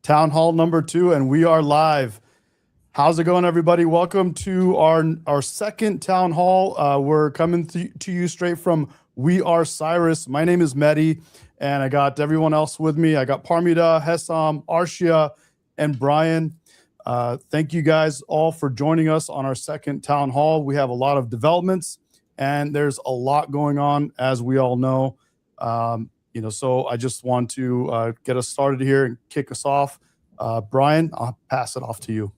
Town Hall number 2, and we are live. How's it going, everybody? Welcome to our second Town Hall. We're coming to you straight from We Are Cyrus. My name is Mehdi, and I got everyone else with me. I got Parmida, Hessam, Arshia, and Brian. Thank you guys all for joining us on our second Town Hall. We have a lot of developments, and there's a lot going on, as we all know. So I just want to get us started here and kick us off. Brian, I'll pass it off to you.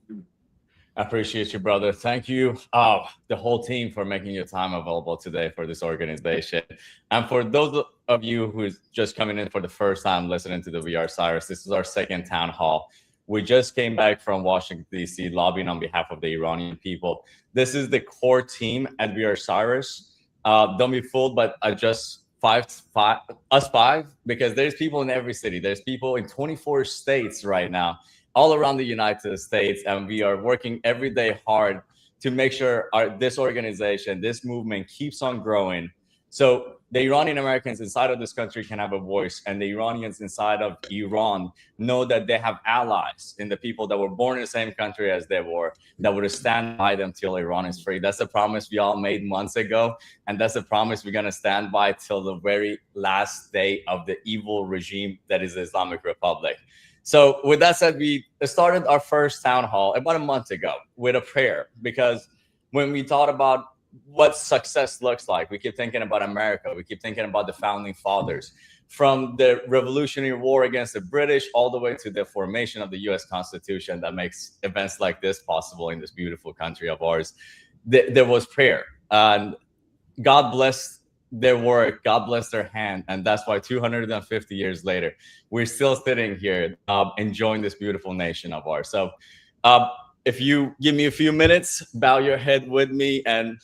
I appreciate you, brother. Thank you, the whole team, for making your time available today for this organization. And for those of you who is just coming in for the first time listening to the We Are Cyrus, this is our second town hall. We just came back from Washington, D.C., lobbying on behalf of the Iranian people. This is the core team at We Are Cyrus. Don't be fooled, but just us five, because there's people in every city. There's people in 24 states right now, all around the United States, and we are working every day hard to make sure this organization, this movement keeps on growing. So the Iranian Americans inside of this country can have a voice, and the Iranians inside of Iran know that they have allies in the people that were born in the same country as they were, that would stand by them till Iran is free. That's a promise we all made months ago, and that's a promise we're going to stand by till the very last day of the evil regime that is the Islamic Republic. So with that said, we started our first town hall about a month ago with a prayer, because when we thought about what success looks like, we keep thinking about America. We keep thinking about the founding fathers, from the Revolutionary War against the British all the way to the formation of the U.S. Constitution that makes events like this possible in this beautiful country of ours. There was prayer, and God bless their work, God bless their hand, and that's why 250 years later, we're still sitting here enjoying this beautiful nation of ours. So if you give me a few minutes, bow your head with me, and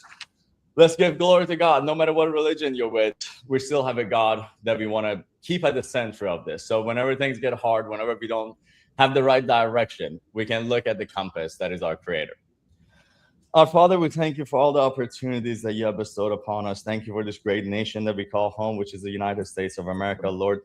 let's give glory to God. No matter what religion you're with, we still have a God that we want to keep at the center of this. So whenever things get hard, whenever we don't have the right direction, we can look at the compass that is our Creator. Our Father, we thank you for all the opportunities that you have bestowed upon us. Thank you for this great nation that we call home, which is the United States of America. Lord,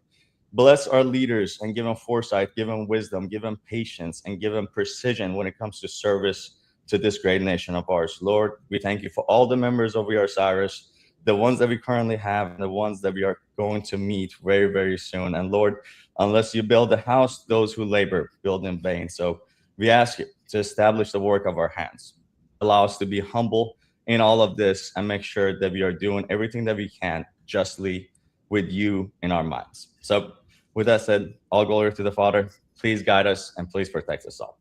bless our leaders and give them foresight, give them wisdom, give them patience, and give them precision when it comes to service to this great nation of ours. Lord, we thank you for all the members of We Are Cyrus, the ones that we currently have and the ones that we are going to meet very, very soon. And Lord, unless you build the house, those who labor build in vain. So we ask you to establish the work of our hands. Allow us to be humble in all of this and make sure that we are doing everything that we can justly with you in our minds. So with that said, all glory to the Father. Please guide us and please protect us all.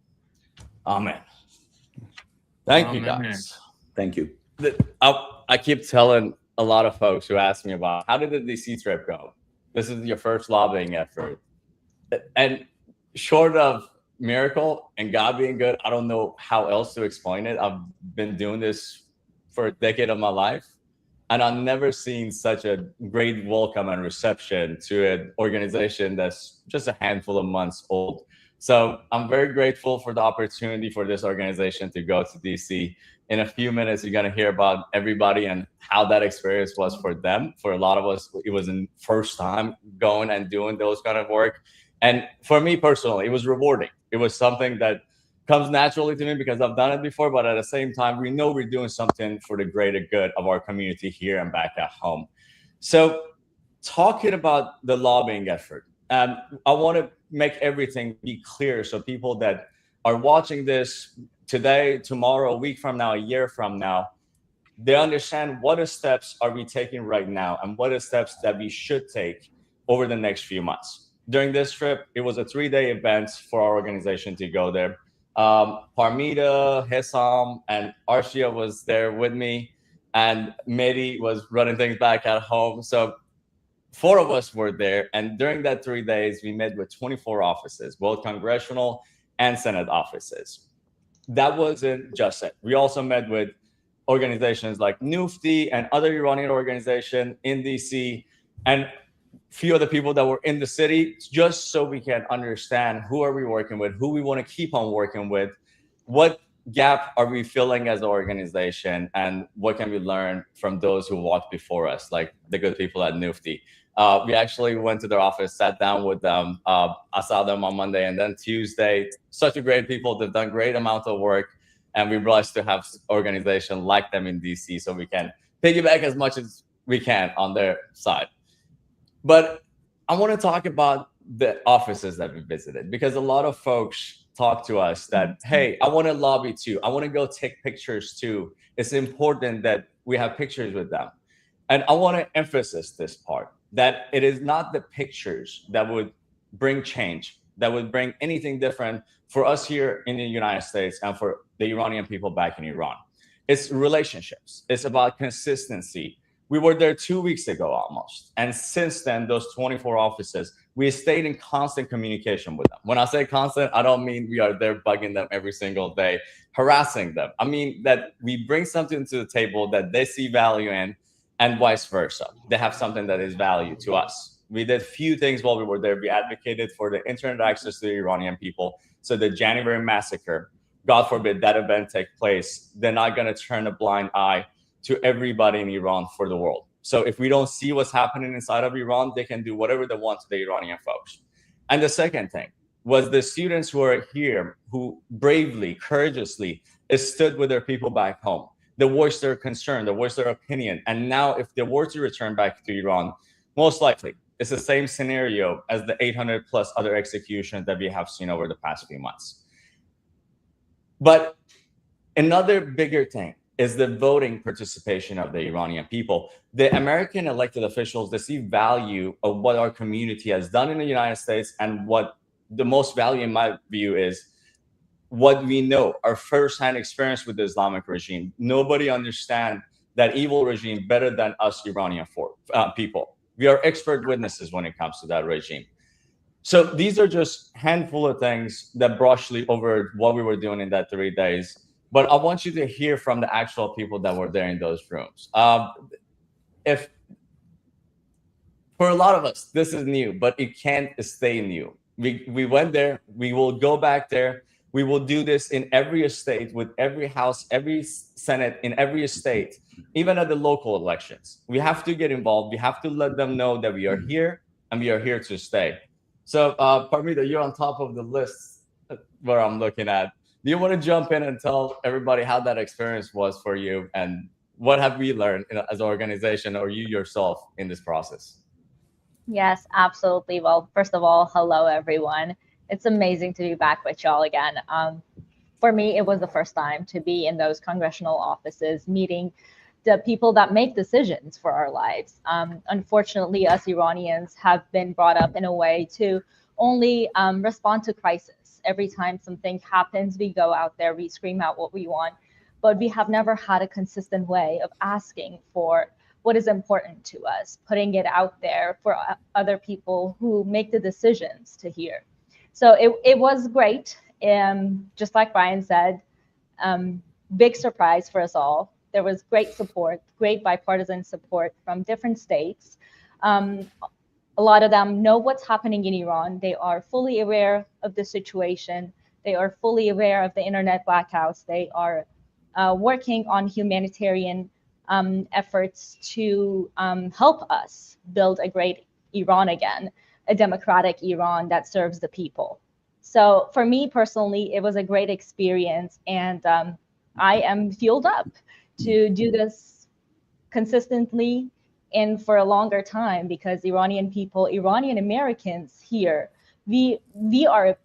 Amen. Thank you, guys. Thank you. I keep telling a lot of folks who ask me about, how did the DC trip go? This is your first lobbying effort. And short of miracle and God being good, I don't know how else to explain it. I've been doing this for a decade of my life, and I've never seen such a great welcome and reception to an organization that's just a handful of months old. So I'm very grateful for the opportunity for this organization to go to DC. In a few minutes, you're going to hear about everybody and how that experience was for them. For a lot of us, it was the first time going and doing those kind of work. And for me personally, it was rewarding. It was something that comes naturally to me because I've done it before, but at the same time, we know we're doing something for the greater good of our community here and back at home. So talking about the lobbying effort, I want to make everything be clear so people that are watching this today, tomorrow, a week from now, a year from now, they understand what are steps are we taking right now and what are steps that we should take over the next few months. During this trip, it was a 3-day event for our organization to go there. Parmida, Hessam, and Arshia was there with me, and Mehdi was running things back at home. So 4 of us were there, and during that 3 days, we met with 24 offices, both congressional and Senate offices. That wasn't just it. We also met with organizations like Nufti and other Iranian organizations in DC, and few of the people that were in the city, just so we can understand who are we working with, who we want to keep on working with, what gap are we filling as an organization, and what can we learn from those who walked before us, like the good people at Nufti. We actually went to their office, sat down with them. I saw them on Monday, and then Tuesday. Such a great people. They've done great amount of work, and we're blessed to have organizations like them in DC, so we can piggyback as much as we can on their side. But I want to talk about the offices that we visited, because a lot of folks talk to us that, hey, I want to lobby too. I want to go take pictures too. It's important that we have pictures with them. And I want to emphasize this part, that it is not the pictures that would bring change, that would bring anything different for us here in the United States and for the Iranian people back in Iran. It's relationships. It's about consistency. We were there 2 weeks ago almost. And since then, those 24 offices, we stayed in constant communication with them. When I say constant, I don't mean we are there bugging them every single day, harassing them. I mean that we bring something to the table that they see value in, and vice versa. They have something that is value to us. We did few things while we were there. We advocated for the internet access to the Iranian people. So the January massacre, God forbid that event take place, they're not going to turn a blind eye to everybody in Iran for the world. So if we don't see what's happening inside of Iran, they can do whatever they want to the Iranian folks. And the second thing was the students who are here, who bravely, courageously stood with their people back home. They voiced their concern, they voiced their opinion. And now if they were to return back to Iran, most likely it's the same scenario as the 800 plus other executions that we have seen over the past few months. But another bigger thing is the voting participation of the Iranian people. The American elected officials, they see value of what our community has done in the United States, and what the most value in my view is what we know, our firsthand experience with the Islamic regime. Nobody understands that evil regime better than us Iranian people. We are expert witnesses when it comes to that regime. So these are just handful of things that brushly over what we were doing in that 3 days. But I want you to hear from the actual people that were there in those rooms. If for a lot of us, this is new, but it can't stay new. We went there, we will go back there. We will do this in every state, with every house, every Senate, in every state, even at the local elections. We have to get involved. We have to let them know that we are here and we are here to stay. So, Parmita, you're on top of the list where I'm looking at. Do you want to jump in and tell everybody how that experience was for you, and what have we learned as an organization, or you yourself, in this process? Yes, absolutely. Well, first of all, hello, everyone. It's amazing to be back with y'all again. For me, it was the first time to be in those congressional offices, meeting the people that make decisions for our lives. Unfortunately, us Iranians have been brought up in a way to only respond to crisis. Every time something happens, we go out there, we scream out what we want, but we have never had a consistent way of asking for what is important to us, putting it out there for other people who make the decisions to hear. So it was great. Just like Brian said, big surprise for us all. There was great support, great bipartisan support from different states. A lot of them know what's happening in Iran. They are fully aware of the situation. They are fully aware of the internet blackouts. They are working on humanitarian efforts to help us build a great Iran again, a democratic Iran that serves the people. So for me personally, it was a great experience, and I am fueled up to do this consistently and for a longer time, because Iranian people, Iranian Americans here, we are a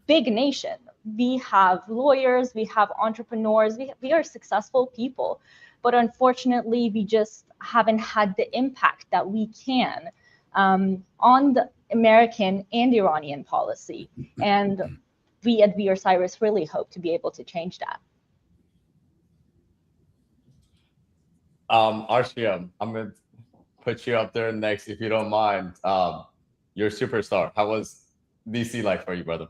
big nation. We have lawyers, we have entrepreneurs, we are successful people, but unfortunately, we just haven't had the impact that we can on the American and Iranian policy. And we at We Are Cyrus really hope to be able to change that. Arshia, I'm going to put you up there next, if you don't mind. You're a superstar. How was DC like for you, brother?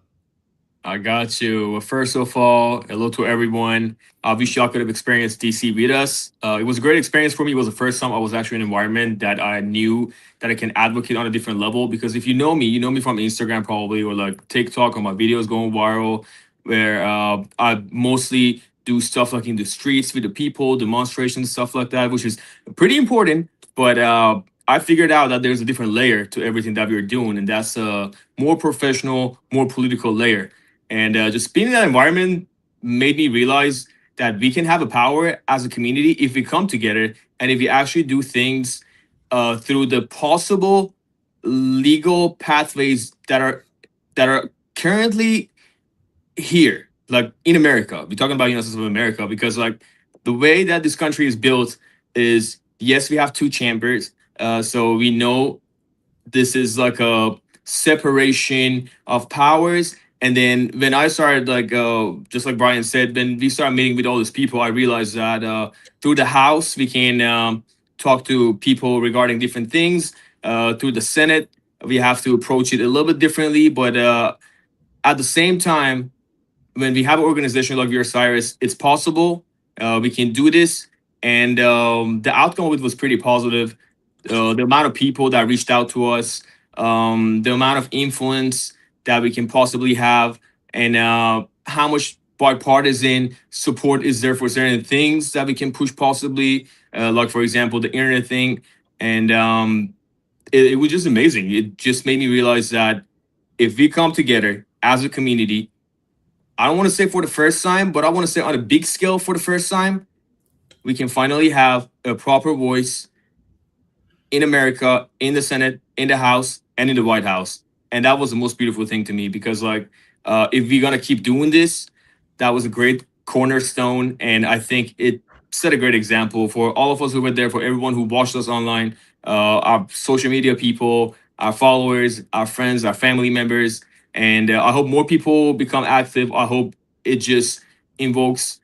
I got you. Well, first of all, hello to everyone. Obviously, y'all could have experienced DC with us. It was a great experience for me. It was the first time I was actually in an environment that I knew that I can advocate on a different level. Because if you know me from Instagram probably, or like TikTok, or my videos going viral, where I mostly do stuff like in the streets with the people, demonstrations, stuff like that, which is pretty important. But I figured out that there's a different layer to everything that we're doing, and that's a more professional, more political layer. And just being in that environment made me realize that we can have a power as a community if we come together and if we actually do things through the possible legal pathways that are currently here, like in America. We're talking about United States of America because like the way that this country is built is yes, we have two chambers, so we know this is like a separation of powers. And then when I started, like just like Brian said, when we started meeting with all these people, I realized that through the House we can talk to people regarding different things. Through the Senate, we have to approach it a little bit differently, but at the same time, when we have an organization like We Are Cyrus, it's possible. We can do this, and the outcome of it was pretty positive. The amount of people that reached out to us, the amount of influence that we can possibly have, and how much bipartisan support is there for certain things that we can push possibly, like for example the internet thing, and it was just amazing. It just made me realize that if we come together as a community, I don't want to say for the first time, but I want to say on a big scale for the first time, we can finally have a proper voice in America, in the Senate, in the House, and in the White House. And that was the most beautiful thing to me because, like, if we're gonna keep doing this, that was a great cornerstone, and I think it set a great example for all of us who were there, for everyone who watched us online, our social media people, our followers, our friends, our family members. And I hope more people become active. I hope it just invokes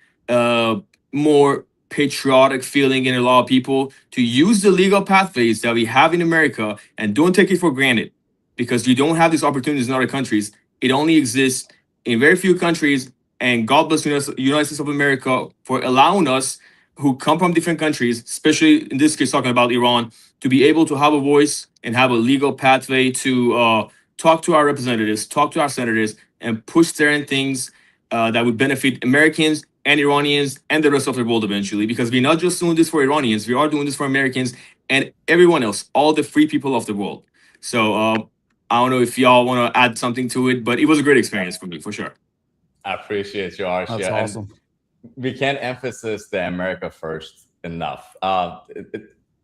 more patriotic feeling in a lot of people to use the legal pathways that we have in America and don't take it for granted because you don't have these opportunities in other countries. It only exists in very few countries. And God bless United States of America for allowing us who come from different countries, especially in this case, talking about Iran, to be able to have a voice and have a legal pathway to talk to our representatives, talk to our senators, and push certain things that would benefit Americans and Iranians and the rest of the world eventually. Because we're not just doing this for Iranians, we are doing this for Americans and everyone else, all the free people of the world. So I don't know if y'all want to add something to it, but it was a great experience for me, for sure. I appreciate you, Arsh. That's awesome. We can't emphasize the America first enough.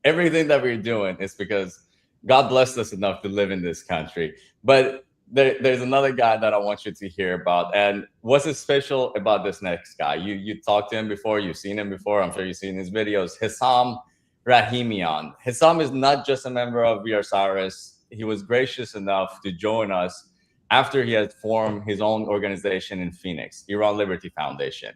Everything that we're doing is because God blessed us enough to live in this country. But there's another guy that I want you to hear about. And what's special about this next guy? You talked to him before, you've seen him before. I'm sure you've seen his videos. Hissam Rahimian. Hissam is not just a member of We Are Cyrus. He was gracious enough to join us after he had formed his own organization in Phoenix, Iran Liberty Foundation.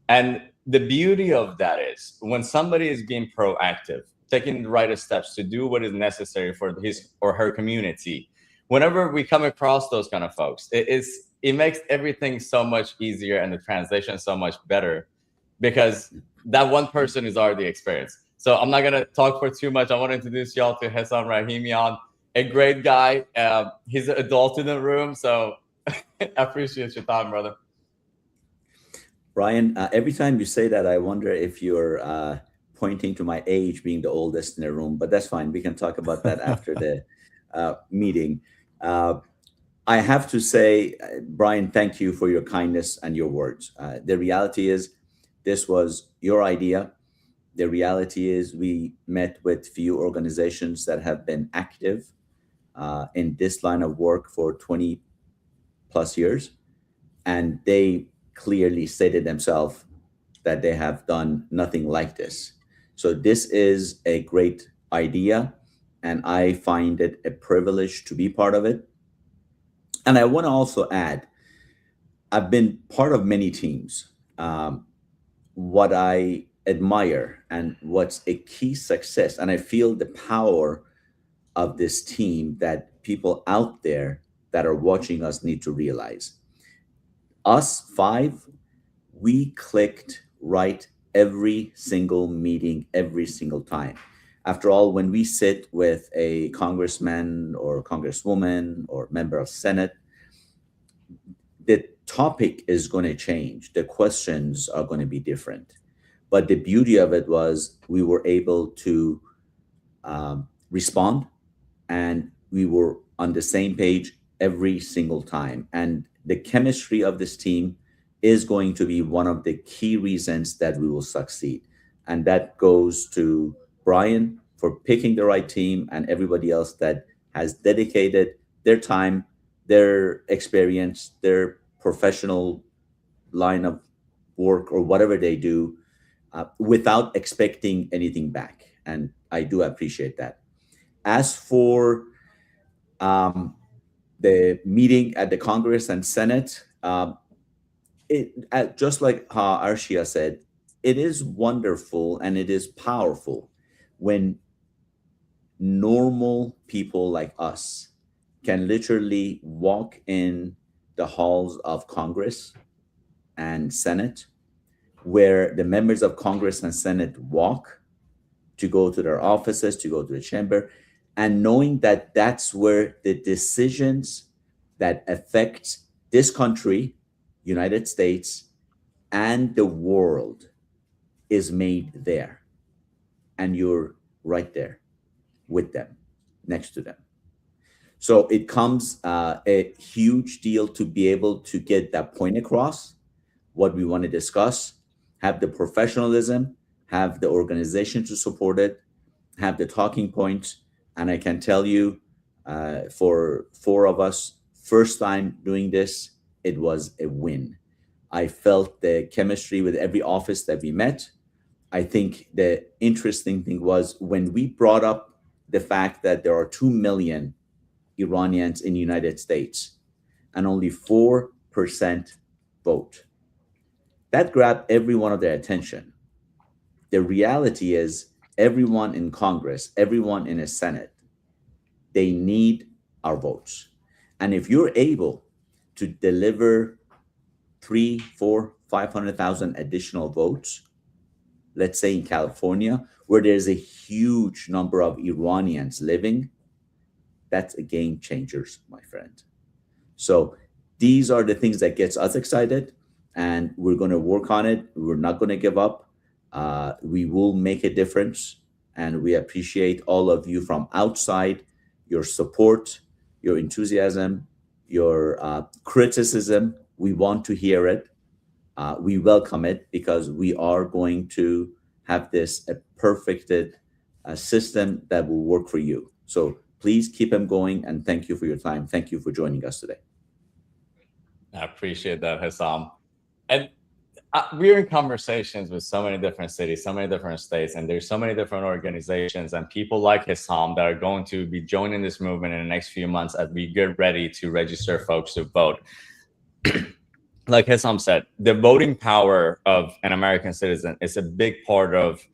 And the beauty of that is when somebody is being proactive, taking the right steps to do what is necessary for his or her community, whenever we come across those kind of folks, it makes everything so much easier and the translation so much better because that one person is already experienced. So I'm not going to talk for too much. I want to introduce y'all to Hissam Rahimian, a great guy. He's an adult in the room, so I appreciate your time, brother. Brian, every time you say that, I wonder if you're pointing to my age being the oldest in the room, but that's fine. We can talk about that after the meeting. I have to say, Brian, thank you for your kindness and your words. The reality is this was your idea. The reality is we met with few organizations that have been active in this line of work for 20 plus years. And they clearly stated themselves that they have done nothing like this. So this is a great idea, and I find it a privilege to be part of it. And I want to also add, I've been part of many teams. What I admire and what's a key success, and I feel the power of this team that people out there that are watching us need to realize. Us five, we clicked right every single meeting, every single time. After all, when we sit with a congressman or congresswoman or member of Senate, the topic is going to change. The questions are going to be different. But the beauty of it was we were able to respond, and we were on the same page every single time. And the chemistry of this team is going to be one of the key reasons that we will succeed. And that goes to Brian for picking the right team, and everybody else that has dedicated their time, their experience, their professional line of work or whatever they do, without expecting anything back. And I do appreciate that. As for the meeting at the Congress and Senate, just like Arshia said, it is wonderful and it is powerful when normal people like us can literally walk in the halls of Congress and Senate, where the members of Congress and Senate walk to go to their offices, to go to the chamber, and knowing that that's where the decisions that affect this country, United States, and the world is made there. And you're right there with them, next to them. So it comes a huge deal to be able to get that point across, what we want to discuss, have the professionalism, have the organization to support it, have the talking points. And I can tell you, for four of us, first time doing this, it was a win. I felt the chemistry with every office that we met. I think the interesting thing was when we brought up the fact that there are 2 million Iranians in the United States and only 4% vote. That grabbed every one of their attention. The reality is everyone in Congress, everyone in the Senate, they need our votes. And if you're able to deliver 3, 4, 500,000 additional votes, let's say in California, where there's a huge number of Iranians living, that's a game changer, my friend. So these are the things that gets us excited, and we're going to work on it. We're not going to give up. We will make a difference, and we appreciate all of you from outside, your support, your enthusiasm, your criticism. We want to hear it. We welcome it, because we are going to have this a perfected system that will work for you. So please keep them going, and thank you for your time. Thank you for joining us today. I appreciate that, Hassam. And we're in conversations with so many different cities, so many different states, and there's so many different organizations and people like Hassam that are going to be joining this movement in the next few months as we get ready to register folks to vote. Like Hassam said, the voting power of an American citizen is a big part of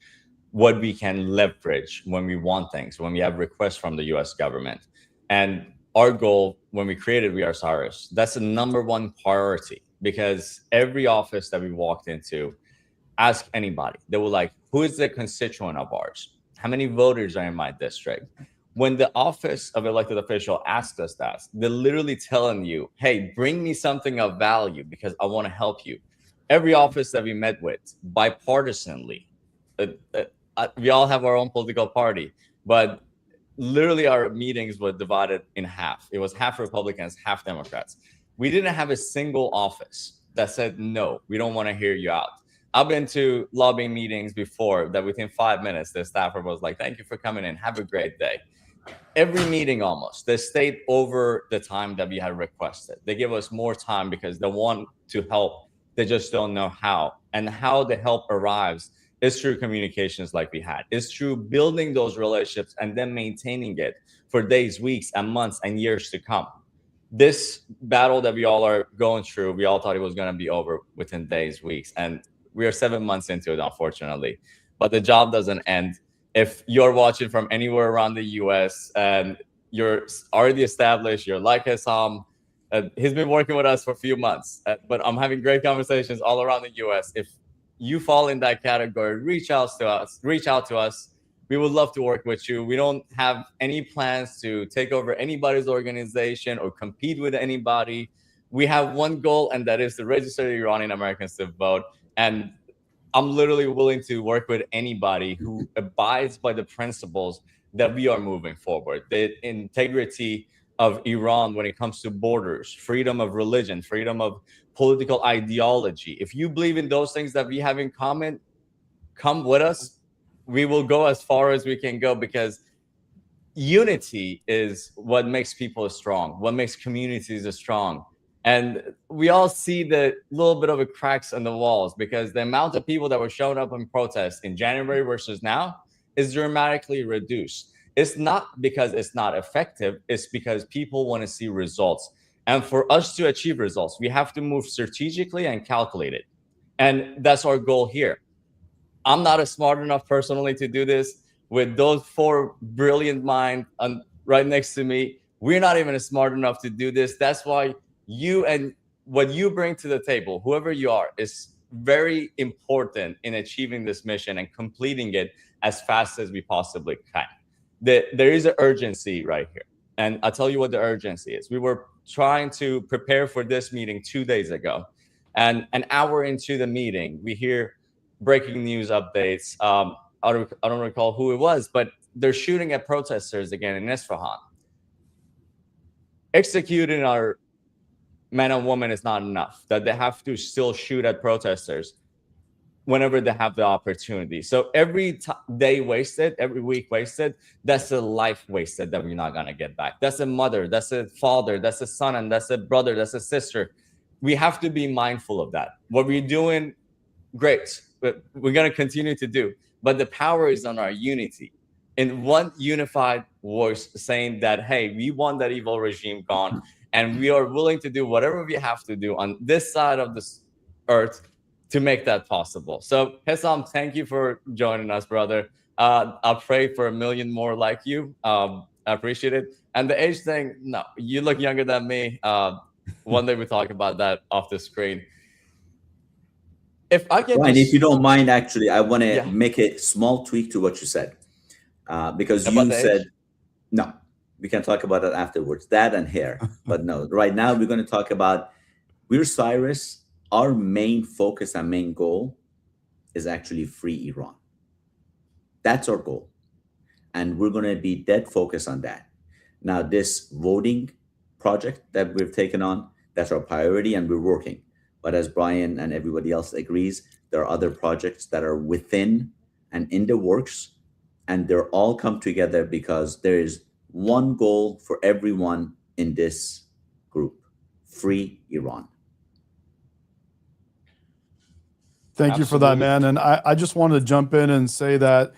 what we can leverage when we want things, when we have requests from the US government. And our goal when we created We Are Cyrus, that's the #1 priority, because every office that we walked into, ask anybody, they were like, who is the constituent of ours? How many voters are in my district? When the office of elected official asked us that, they're literally telling you, hey, bring me something of value because I want to help you. Every office that we met with, bipartisanly, we all have our own political party, but literally our meetings were divided in half. It was half Republicans, half Democrats. We didn't have a single office that said, no, we don't want to hear you out. I've been to lobbying meetings before that within 5 minutes, the staffer was like, thank you for coming in. Have a great day. Every meeting almost, they stayed over the time that we had requested. They give us more time because they want to help. They just don't know how. And how the help arrives is through communications like we had. It's through building those relationships and then maintaining it for days, weeks, and months and years to come. This battle that we all are going through, we all thought it was going to be over within days, weeks, and we are 7 months into it, unfortunately. But the job doesn't end. If you're watching from anywhere around the US and you're already established, you're like Hassam, he's been working with us for a few months, but I'm having great conversations all around the US. If you fall in that category, reach out to us. We would love to work with you. We don't have any plans to take over anybody's organization or compete with anybody. We have one goal, and that is to register the Iranian Americans to vote. And I'm literally willing to work with anybody who abides by the principles that we are moving forward. The integrity of Iran when it comes to borders, freedom of religion, freedom of political ideology. If you believe in those things that we have in common, come with us. We will go as far as we can go, because unity is what makes people strong, what makes communities strong. And we all see the little bit of a cracks in the walls, because the amount of people that were showing up in protests in January versus now is dramatically reduced. It's not because it's not effective, it's because people want to see results. And for us to achieve results, we have to move strategically and calculated. And that's our goal here. I'm not a smart enough personally to do this. With those four brilliant minds right next to me, we're not even smart enough to do this. That's why you and what you bring to the table, whoever you are, is very important in achieving this mission and completing it as fast as we possibly can. There is an urgency right here. And I'll tell you what the urgency is. We were trying to prepare for this meeting 2 days ago. And an hour into the meeting, we hear breaking news updates. I don't recall who it was, but they're shooting at protesters again in Isfahan. Executing our men and women is not enough, that they have to still shoot at protesters whenever they have the opportunity. So every day wasted, every week wasted, that's a life wasted that we're not going to get back. That's a mother, that's a father, that's a son, and that's a brother, that's a sister. We have to be mindful of that. What we're doing, great, but we're going to continue to do. But the power is on our unity, in one unified voice saying that, hey, we want that evil regime gone, and we are willing to do whatever we have to do on this side of this earth to make that possible. So, Hesam, thank you for joining us, brother. I'll pray for 1 million more like you. I appreciate it. And the age thing, no, you look younger than me. One day we talk about that off the screen. If I can, Ryan, if you don't mind, actually, I want to make a small tweak to what you said, because you said, no, we can talk about that afterwards, that and hair. But no, right now we're going to talk about We're Cyrus. Our main focus and main goal is actually free Iran. That's our goal. And we're going to be dead focused on that. Now, this voting project that we've taken on, that's our priority, and we're working. But as Brian and everybody else agrees, there are other projects that are within and in the works, and they're all come together because there is one goal for everyone in this group: free Iran. Thank you for that, man. And I just wanted to jump in and say that,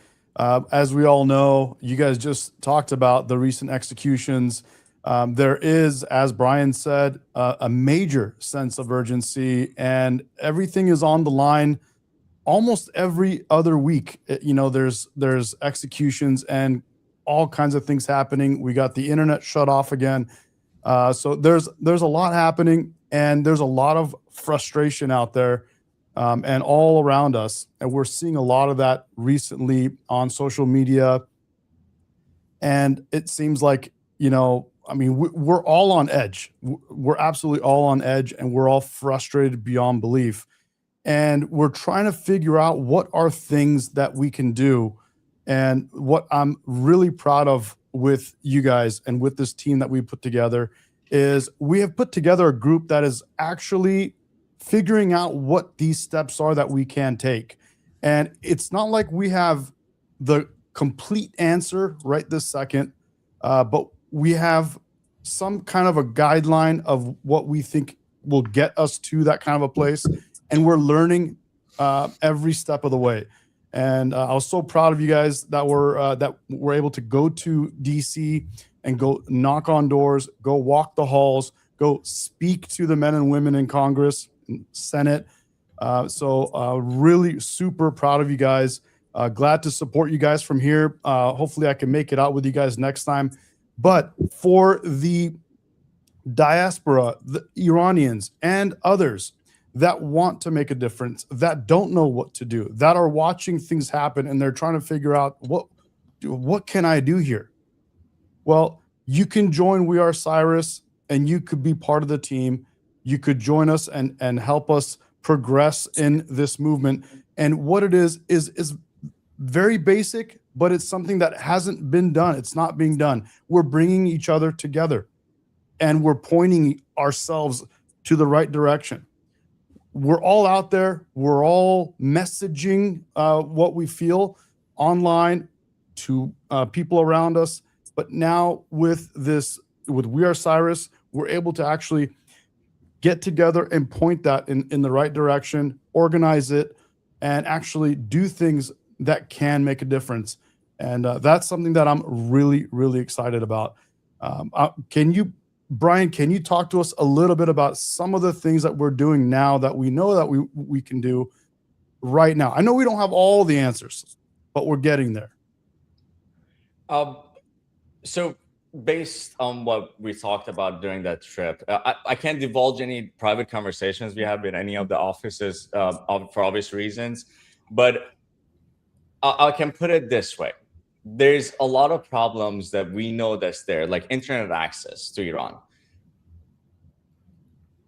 as we all know, you guys just talked about the recent executions. There is, as Brian said, a major sense of urgency, and everything is on the line almost every other week. You know, there's executions and all kinds of things happening. We got the internet shut off again. So there's a lot happening, and there's a lot of frustration out there. And all around us. And we're seeing a lot of that recently on social media. And it seems like, you know, I mean, we're all on edge. We're absolutely all on edge, and we're all frustrated beyond belief. And we're trying to figure out what are things that we can do. And what I'm really proud of with you guys and with this team that we put together is we have put together a group that is actually figuring out what these steps are that we can take. And it's not like we have the complete answer right this second, but we have some kind of a guideline of what we think will get us to that kind of a place. And we're learning every step of the way. And I was so proud of you guys that were able to go to DC and go knock on doors, go walk the halls, go speak to the men and women in Congress, Senate. So really super proud of you guys. Glad to support you guys from here. Hopefully I can make it out with you guys next time. But for the diaspora, the Iranians and others that want to make a difference, that don't know what to do, that are watching things happen and they're trying to figure out what can I do here? Well, you can join We Are Cyrus, and you could be part of the team. You could join us and help us progress in this movement. And what it is very basic, but it's something that hasn't been done. It's not being done. We're bringing each other together, and we're pointing ourselves to the right direction. We're all out there. We're all messaging what we feel online to people around us. But now with We Are Cyrus, we're able to actually get together and point that in the right direction, organize it, and actually do things that can make a difference. And that's something that I'm really, really excited about. Brian, can you talk to us a little bit about some of the things that we're doing now that we know that we can do right now? I know we don't have all the answers, but we're getting there. So based on what we talked about during that trip, I can't divulge any private conversations we have in any of the offices for obvious reasons, but I can put it this way. There's a lot of problems that we know that's there, like internet access to Iran.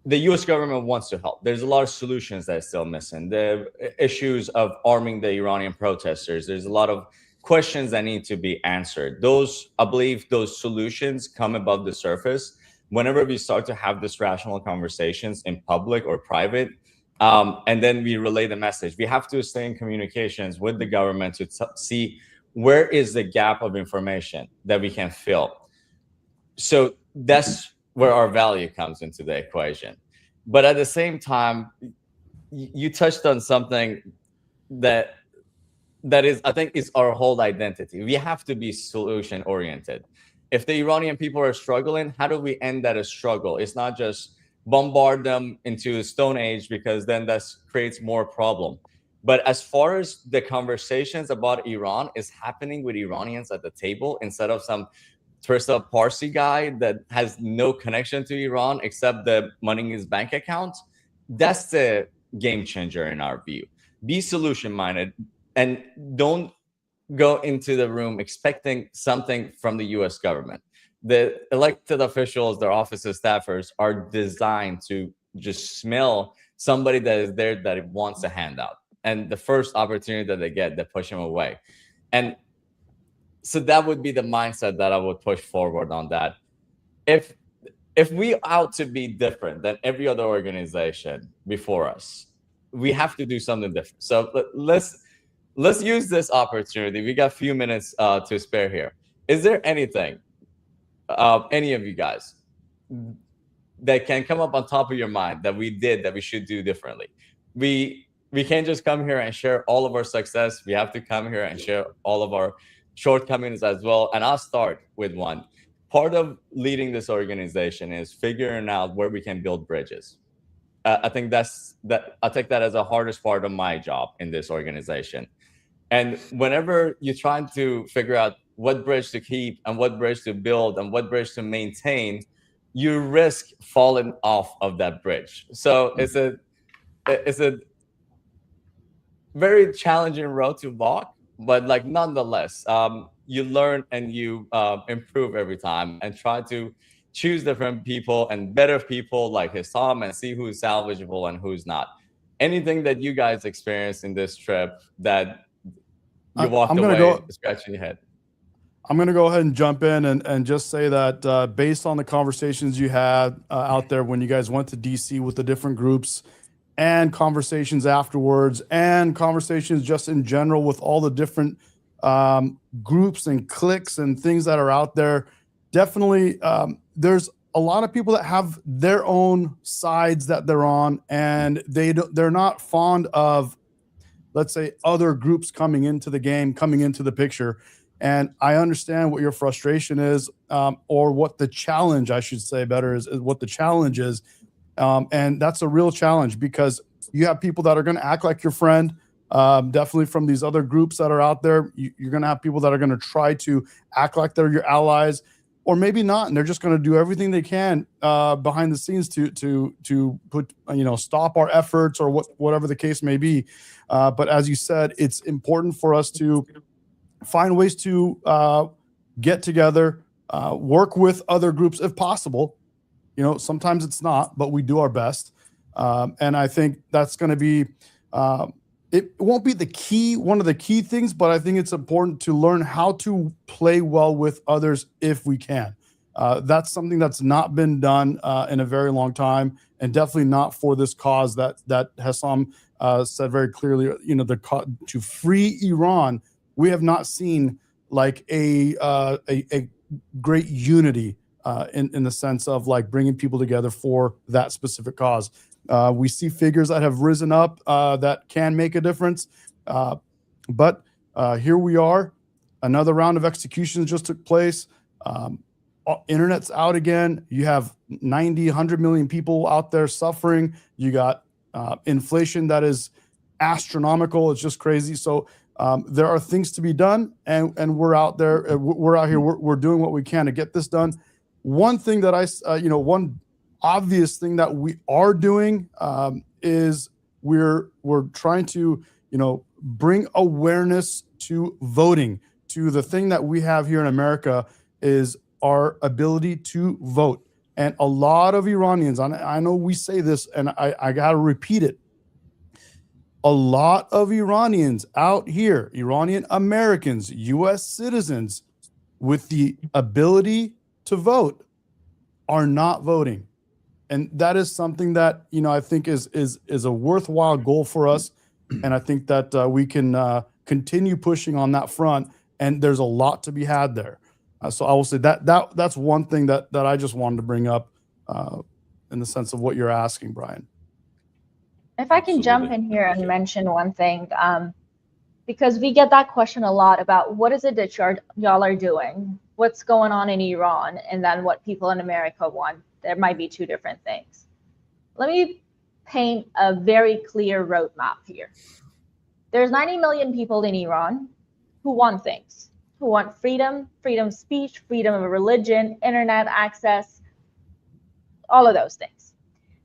The US government wants to help. There's a lot of solutions that are still missing. The issues of arming the Iranian protesters. There's a lot of questions that need to be answered. I believe those solutions come above the surface whenever we start to have these rational conversations in public or private. And then we relay the message. We have to stay in communications with the government to see where is the gap of information that we can fill. So that's where our value comes into the equation. But at the same time, you touched on something that is, I think, is our whole identity. We have to be solution oriented. If the Iranian people are struggling, how do we end that struggle? It's not just bombard them into a stone age, because then that creates more problem. But as far as the conversations about Iran is happening with Iranians at the table, instead of some first of Parsi guy that has no connection to Iran except the money in his bank account, that's the game changer in our view. Be solution minded and don't go into the room expecting something from the US government. The elected officials, their offices, staffers are designed to just smell somebody that is there that wants a handout. And the first opportunity that they get, they push them away. And so that would be the mindset that I would push forward on that. If we out to be different than every other organization before us, we have to do something different. So let's use this opportunity. We got a few minutes to spare here. Is there anything, any of you guys, that can come up on top of your mind that we did that we should do differently? We can't just come here and share all of our success. We have to come here and share all of our shortcomings as well. And I'll start with one. Part of leading this organization is figuring out where we can build bridges. I think I take that as the hardest part of my job in this organization. And whenever you're trying to figure out what bridge to keep and what bridge to build and what bridge to maintain, you risk falling off of that bridge. So it's a very challenging road to walk, but like nonetheless, you learn and you improve every time, and try to choose different people and better people like Hissam and see who's salvageable and who's not. Anything that you guys experienced in this trip that you walked away scratching your head? I'm going to go ahead and jump in and just say that based on the conversations you had out there when you guys went to DC with the different groups, and conversations afterwards, and conversations just in general with all the different groups and cliques and things that are out there, definitely there's a lot of people that have their own sides that they're on, and they're not fond of, let's say, other groups coming into the game, coming into the picture. And I understand what your frustration is, or what the challenge, I should say better, is what the challenge is. And that's a real challenge, because you have people that are going to act like your friend, definitely from these other groups that are out there. You're going to have people that are going to try to act like they're your allies, or maybe not, and they're just going to do everything they can behind the scenes to put, stop our efforts, or whatever the case may be. But as you said, it's important for us to find ways to get together, work with other groups if possible. Sometimes it's not, but we do our best. And I think that's going to be it won't be one of the key things, but I think it's important to learn how to play well with others if we can. That's something that's not been done in a very long time, and definitely not for this cause that Hassam said very clearly. You know, to free Iran, we have not seen like a great unity in the sense of like bringing people together for that specific cause. We see figures that have risen up that can make a difference, but here we are. Another round of executions just took place. Internet's out again. You have 90, 100 million people out there suffering. You got inflation that is astronomical. It's just crazy. So there are things to be done, and we're out there. We're out here. We're doing what we can to get this done. One thing that one obvious thing that we are doing is we're trying to bring awareness to voting. To the thing that we have here in America is our ability to vote. And a lot of Iranians, I know we say this, and I got to repeat it. A lot of Iranians out here, Iranian Americans, U.S. citizens with the ability to vote, are not voting. And that is something that, I think is a worthwhile goal for us. And I think that we can continue pushing on that front. And there's a lot to be had there. So I will say that's one thing that I just wanted to bring up in the sense of what you're asking, Brian. If I can jump in here and mention one thing, because we get that question a lot about what is it that y'all are doing, what's going on in Iran, and then what people in America want. There might be two different things. Let me paint a very clear roadmap here. There's 90 million people in Iran who want things, who want freedom, freedom of speech, freedom of religion, internet access, all of those things.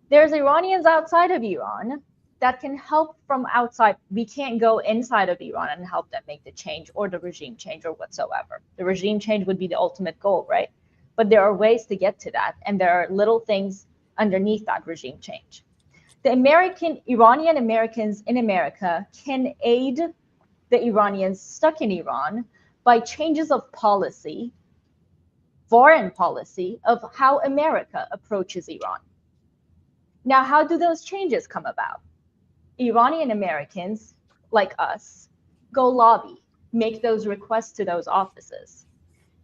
There's Iranians outside of Iran that can help from outside. We can't go inside of Iran and help them make the change or the regime change or whatsoever. The regime change would be the ultimate goal, right? But there are ways to get to that, and there are little things underneath that regime change. The Iranian Americans in America can aid the Iranians stuck in Iran by changes of policy, foreign policy, of how America approaches Iran. Now, how do those changes come about? Iranian Americans, like us, go lobby, make those requests to those offices.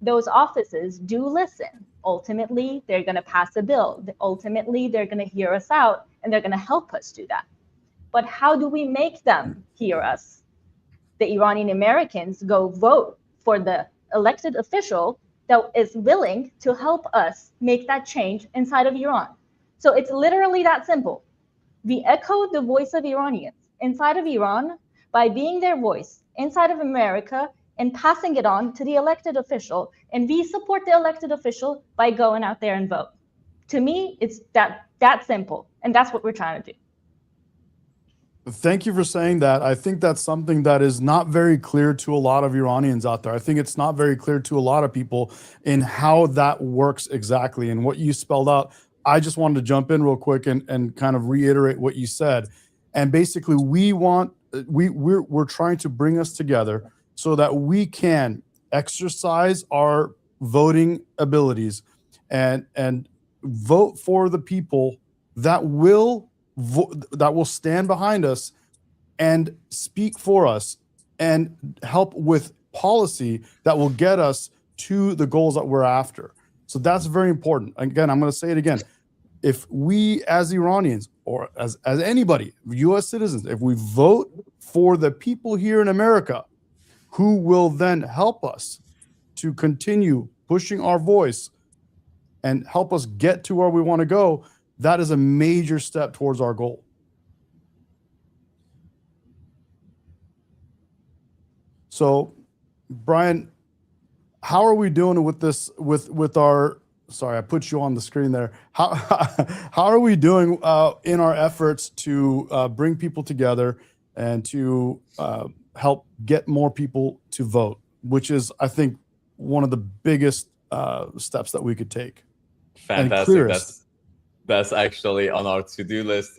Those offices do listen. Ultimately, they're going to pass a bill. Ultimately, they're going to hear us out, and they're going to help us do that. But how do we make them hear us? The Iranian Americans go vote for the elected official that is willing to help us make that change inside of Iran. So it's literally that simple. We echo the voice of Iranians inside of Iran by being their voice inside of America and passing it on to the elected official. And we support the elected official by going out there and vote. To me, it's that simple. And that's what we're trying to do. Thank you for saying that. I think that's something that is not very clear to a lot of Iranians out there. I think it's not very clear to a lot of people in how that works exactly. And what you spelled out, I just wanted to jump in real quick and kind of reiterate what you said. And basically, we're trying to bring us together so that we can exercise our voting abilities and vote for the people that will stand behind us and speak for us and help with policy that will get us to the goals that we're after. So that's very important. Again, I'm going to say it again. If we as Iranians or as anybody, U.S. citizens, if we vote for the people here in America who will then help us to continue pushing our voice and help us get to where we want to go, that is a major step towards our goal. So, Brian, how are we doing with this? With our, sorry, I put you on the screen there. How are we doing in our efforts to bring people together and to help get more people to vote, which is, I think, one of the biggest steps that we could take. Fantastic. That's actually on our to-do list,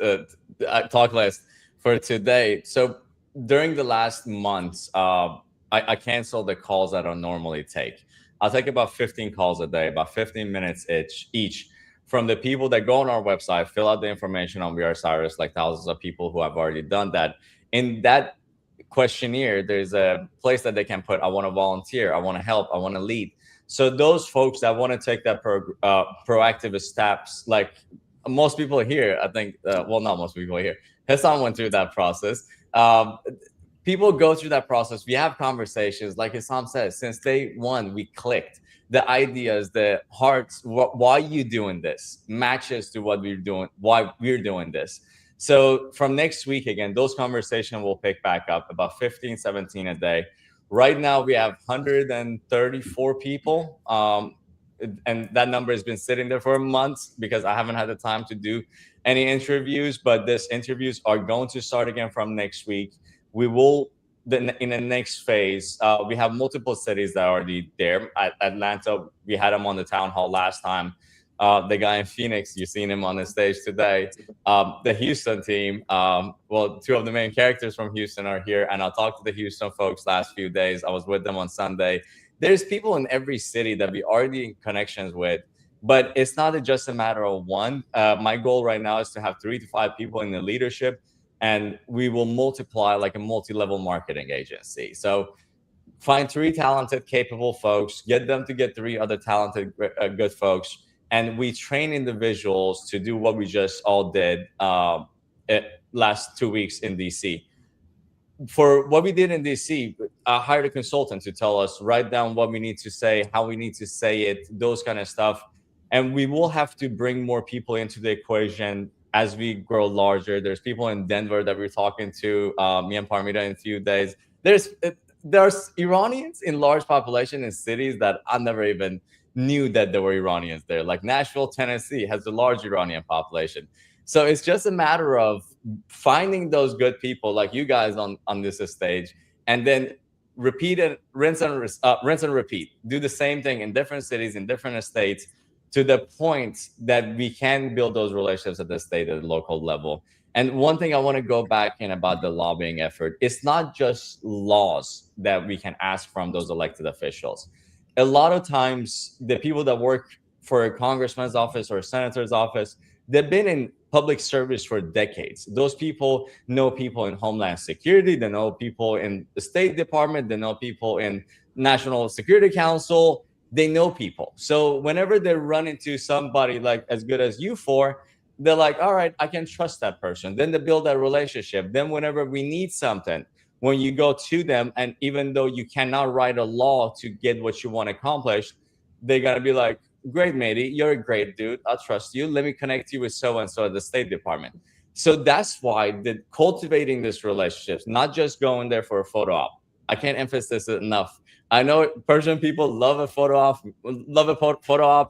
talk list for today. So during the last months, I canceled the calls that I normally take. I'll take about 15 calls a day, about 15 minutes each from the people that go on our website, fill out the information on We Are Cyrus, like thousands of people who have already done that. In that questionnaire, there's a place that they can put, I want to volunteer, I want to help, I want to lead. So those folks that want to take that proactive steps, like most people here, I think, well, not most people here, Hassan went through that process. People go through that process. We have conversations. Like Hassan said, since day one, we clicked. The ideas, the hearts, why you doing this matches to what we're doing, why we're doing this. So from next week, again, those conversations will pick back up, about 15, 17 a day. Right now, we have 134 people. And that number has been sitting there for months because I haven't had the time to do any interviews, but these interviews are going to start again from next week. We will, in the next phase, we have multiple cities that are already there. At Atlanta, we had them on the town hall last time. The guy in Phoenix, you've seen him on the stage today. The Houston team, well, two of the main characters from Houston are here, and I'll talk to the Houston folks last few days. I was with them on Sunday. There's people in every city that we already in connections with, but it's not just a matter of one. My goal right now is to have 3 to 5 people in the leadership, and we will multiply like a multi-level marketing agency. So find 3 talented, capable folks, get them to get 3 other talented, good folks, and we train individuals to do what we just all did last 2 weeks in DC. For what we did in DC, I hired a consultant to tell us, write down what we need to say, how we need to say it, those kind of stuff. And we will have to bring more people into the equation as we grow larger. There's people in Denver that we're talking to, me and Parmita in a few days. There's Iranians in large population in cities that I never even knew that there were Iranians there. Like Nashville, Tennessee has a large Iranian population. So it's just a matter of finding those good people like you guys on this stage, and then repeat it, rinse and repeat. Do the same thing in different cities, in different states, to the point that we can build those relationships at the state and local level. And one thing I want to go back in about the lobbying effort, it's not just laws that we can ask from those elected officials. A lot of times, the people that work for a congressman's office or a senator's office, they've been in public service for decades. Those people know people in Homeland Security, they know people in the State Department, they know people in National Security Council, they know people. So whenever they run into somebody like as good as you four, they're like, all right, I can trust that person. Then they build that relationship. Then whenever we need something, when you go to them, and even though you cannot write a law to get what you want accomplished, they're gonna be like, great, matey, you're a great dude. I trust you. Let me connect you with so-and-so at the State Department. So that's why cultivating these relationships, not just going there for a photo op. I can't emphasize it enough. I know Persian people love a photo op,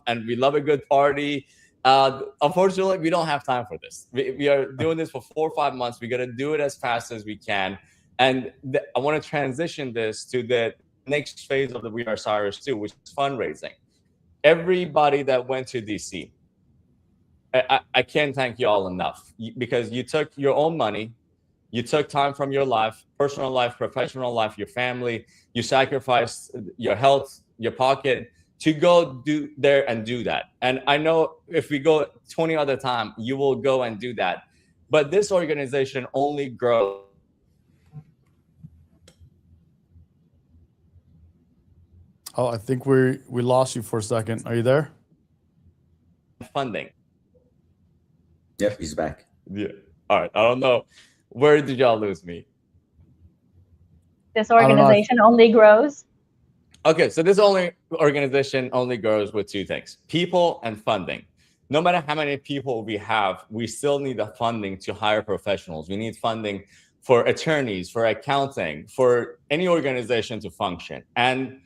and we love a good party. Unfortunately, we don't have time for this. We are doing this for 4 or 5 months. We're gonna do it as fast as we can. And I want to transition this to the next phase of the We Are Cyrus 2, which is fundraising. Everybody that went to DC, I can't thank you all enough, because you took your own money, you took time from your life, personal life, professional life, your family, you sacrificed your health, your pocket to go do there and do that. And I know if we go 20 other times, you will go and do that. But this organization only grows. Oh, I think we lost you for a second. Are you there? Funding. Yep, he's back. Yeah. All right. I don't know. Where did y'all lose me? This organization only grows. Okay, so this organization only grows with 2 things: people and funding. No matter how many people we have, we still need the funding to hire professionals. We need funding for attorneys, for accounting, for any organization to function. And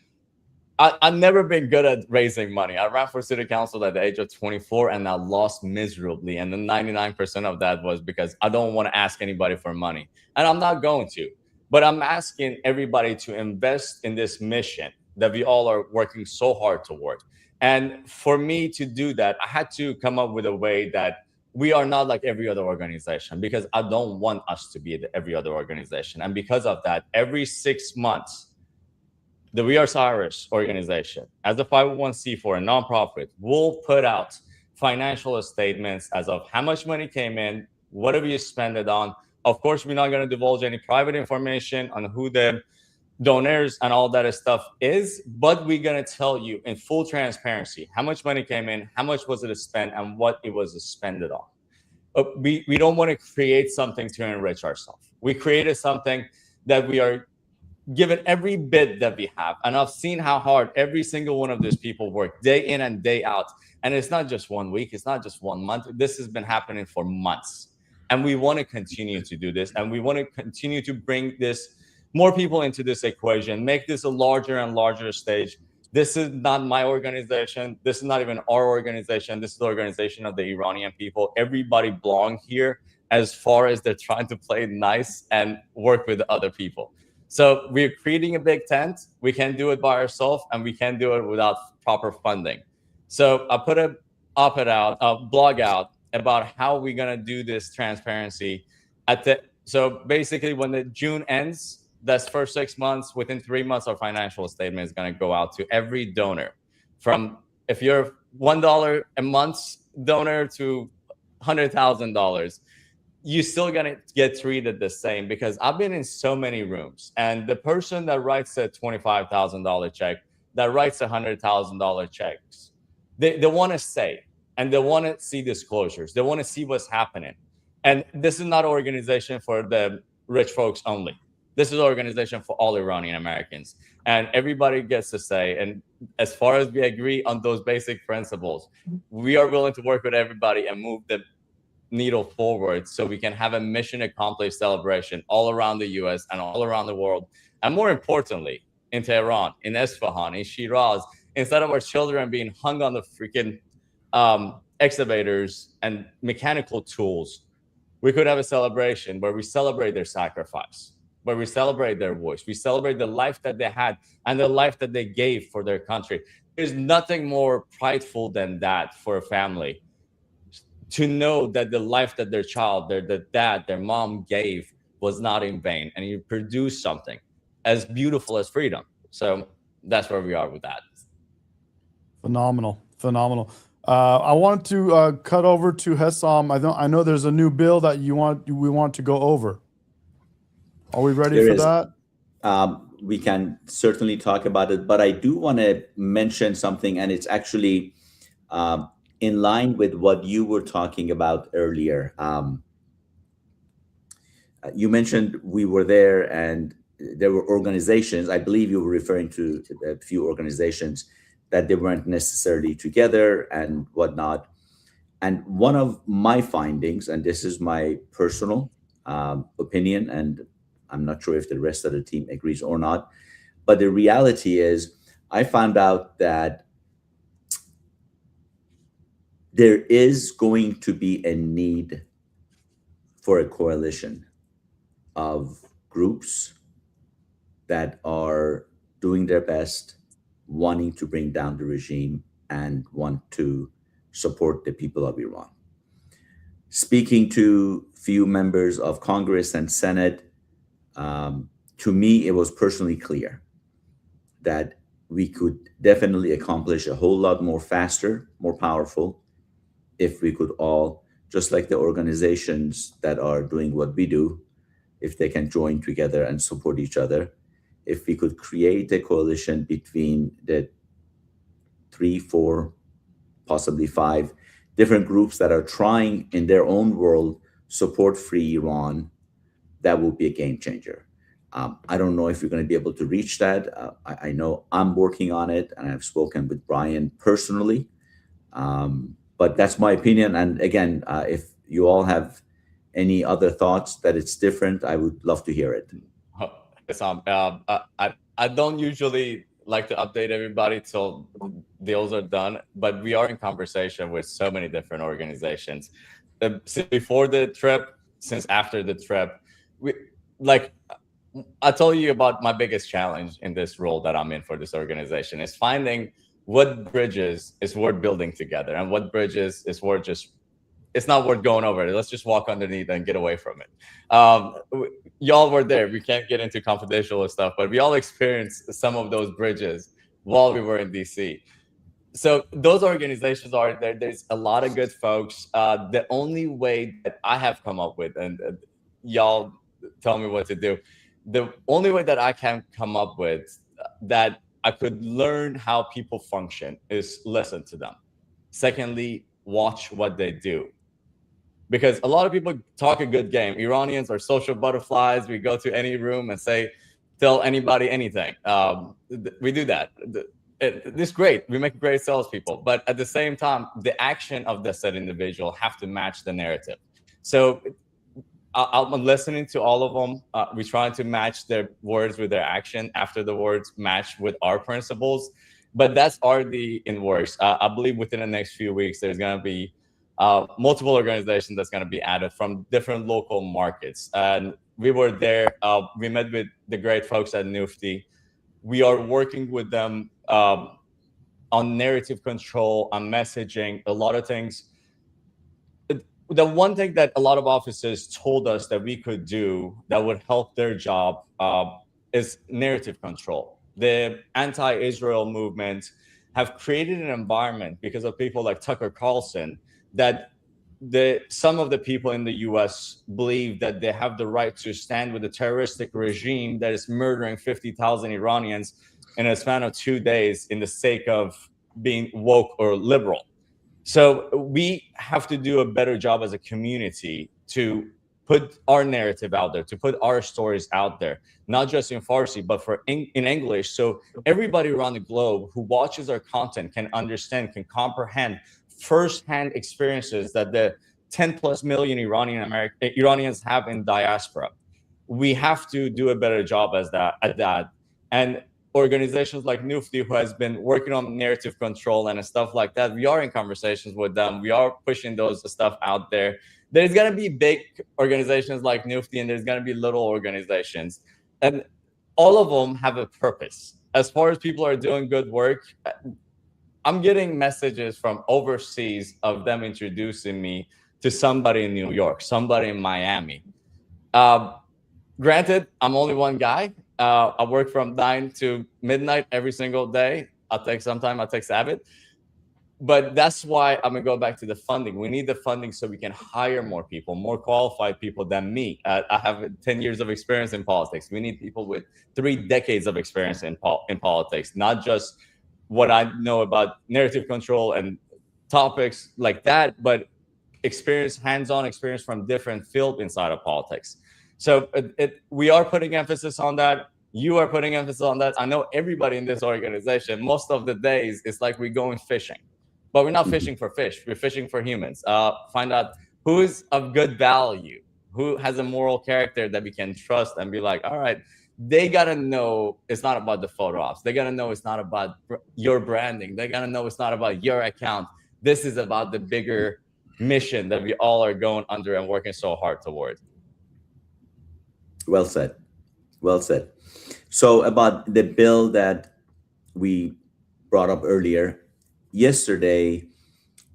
I've never been good at raising money. I ran for city council at the age of 24, and I lost miserably. And then 99% of that was because I don't want to ask anybody for money. And I'm not going to. But I'm asking everybody to invest in this mission that we all are working so hard toward. And for me to do that, I had to come up with a way that we are not like every other organization, because I don't want us to be every other organization. And because of that, every 6 months, the We Are Cyrus organization, as a 501c4, a nonprofit, will put out financial statements as of how much money came in, what have you spent it on. Of course, we're not going to divulge any private information on who the donors and all that stuff is, but we're going to tell you in full transparency how much money came in, how much was it spent, and what it was spent on. We don't want to create something to enrich ourselves. We created something that we are given every bit that we have. And I've seen how hard every single one of these people work day in and day out. And it's not just 1 week, it's not just 1 month. This has been happening for months. And we want to continue to do this. And we want to continue to bring this more people into this equation, make this a larger and larger stage. This is not my organization. This is not even our organization. This is the organization of the Iranian people. Everybody belongs here as far as they're trying to play nice and work with other people. So we're creating a big tent. We can't do it by ourselves, and we can't do it without proper funding. So I put a blog out about how we're gonna do this transparency. So basically, when the June ends, that's first 6 months. Within 3 months, our financial statement is going to go out to every donor. From if you're $1 a month donor to $100,000, you're still going to get treated the same, because I've been in so many rooms, and the person that writes a $25,000 check, that writes $100,000 checks, they want to say, and they want to see disclosures. They want to see what's happening. And this is not an organization for the rich folks only. This is an organization for all Iranian Americans, and everybody gets to say. And as far as we agree on those basic principles, we are willing to work with everybody and move the needle forward so we can have a mission accomplished celebration all around the US and all around the world. And more importantly, in Tehran, in Isfahan, in Shiraz, instead of our children being hung on the freaking excavators and mechanical tools, we could have a celebration where we celebrate their sacrifice, where we celebrate their voice. We celebrate the life that they had and the life that they gave for their country. There's nothing more prideful than that for a family, to know that the life that their child, their dad, their mom gave was not in vain, and you produce something as beautiful as freedom. So that's where we are with that. Phenomenal. I want to cut over to Hessam. I know there's a new bill that we want to go over. Are we ready for that? We can certainly talk about it, but I do want to mention something, and it's actually in line with what you were talking about earlier. You mentioned we were there, and there were organizations, I believe you were referring to a few organizations, that they weren't necessarily together and whatnot. And one of my findings, and this is my personal opinion, and I'm not sure if the rest of the team agrees or not, but the reality is I found out that there is going to be a need for a coalition of groups that are doing their best, wanting to bring down the regime and want to support the people of Iran. Speaking to few members of Congress and Senate, to me, it was personally clear that we could definitely accomplish a whole lot more faster, more powerful, if we could all, just like the organizations that are doing what we do, if they can join together and support each other, if we could create a coalition between the 3, 4, possibly 5 different groups that are trying in their own world support free Iran, that will be a game changer. I don't know if you're going to be able to reach that. I know I'm working on it, and I've spoken with Brian personally, but that's my opinion. And again, if you all have any other thoughts that it's different, I would love to hear it. I don't usually like to update everybody till deals are done, but we are in conversation with so many different organizations. Since before the trip, since after the trip, I told you about my biggest challenge in this role that I'm in for this organization is finding what bridges is worth building together and what bridges is worth just it's not worth going over it. Let's just walk underneath and get away from it. Y'all were there. We can't get into confidential stuff, but we all experienced some of those bridges while we were in DC. So those organizations are there. There's a lot of good folks. The only way that I have come up with, and y'all tell me what to do, the only way that I can come up with that I could learn how people function is listen to them. Secondly, watch what they do. Because a lot of people talk a good game. Iranians are social butterflies. We go to any room and tell anybody anything. We do that. This is great. We make great salespeople. But at the same time, the action of the said individual have to match the narrative. So I'm listening to all of them. We're trying to match their words with their action after the words match with our principles. But that's already in works. I believe within the next few weeks, there's going to be multiple organizations that's going to be added from different local markets. And we were there. We met with the great folks at Nufti. We are working with them on narrative control, on messaging, a lot of things. The one thing that a lot of officers told us that we could do that would help their job is narrative control. The anti-Israel movement have created an environment because of people like Tucker Carlson that some of the people in the US believe that they have the right to stand with a terroristic regime that is murdering 50,000 Iranians in a span of 2 days in the sake of being woke or liberal. So we have to do a better job as a community to put our narrative out there, to put our stories out there, not just in Farsi, but in English. So everybody around the globe who watches our content can understand, can comprehend firsthand experiences that the 10 plus million Iranians have in diaspora. We have to do a better job at that. And organizations like Nufti, who has been working on narrative control and stuff like that, we are in conversations with them. We are pushing those stuff out there. There's going to be big organizations like Nufti, and there's going to be little organizations. And all of them have a purpose. As far as people are doing good work, I'm getting messages from overseas of them introducing me to somebody in New York, somebody in Miami. Granted, I'm only one guy. I work from 9 to midnight every single day. I'll take Sabbath. But that's why I'm going to go back to the funding. We need the funding so we can hire more people, more qualified people than me. I have 10 years of experience in politics. We need people with 3 decades of experience in politics, not just what I know about narrative control and topics like that, but hands-on experience from different fields inside of politics. So we are putting emphasis on that. You are putting emphasis on that. I know everybody in this organization, most of the days, it's like we're going fishing. But we're not fishing for fish. We're fishing for humans. Find out who is of good value, who has a moral character that we can trust and be like, all right, they got to know it's not about the photo ops. They got to know it's not about your branding. They got to know it's not about your account. This is about the bigger mission that we all are going under and working so hard toward. Well said. Well said. So about the bill that we brought up earlier, yesterday,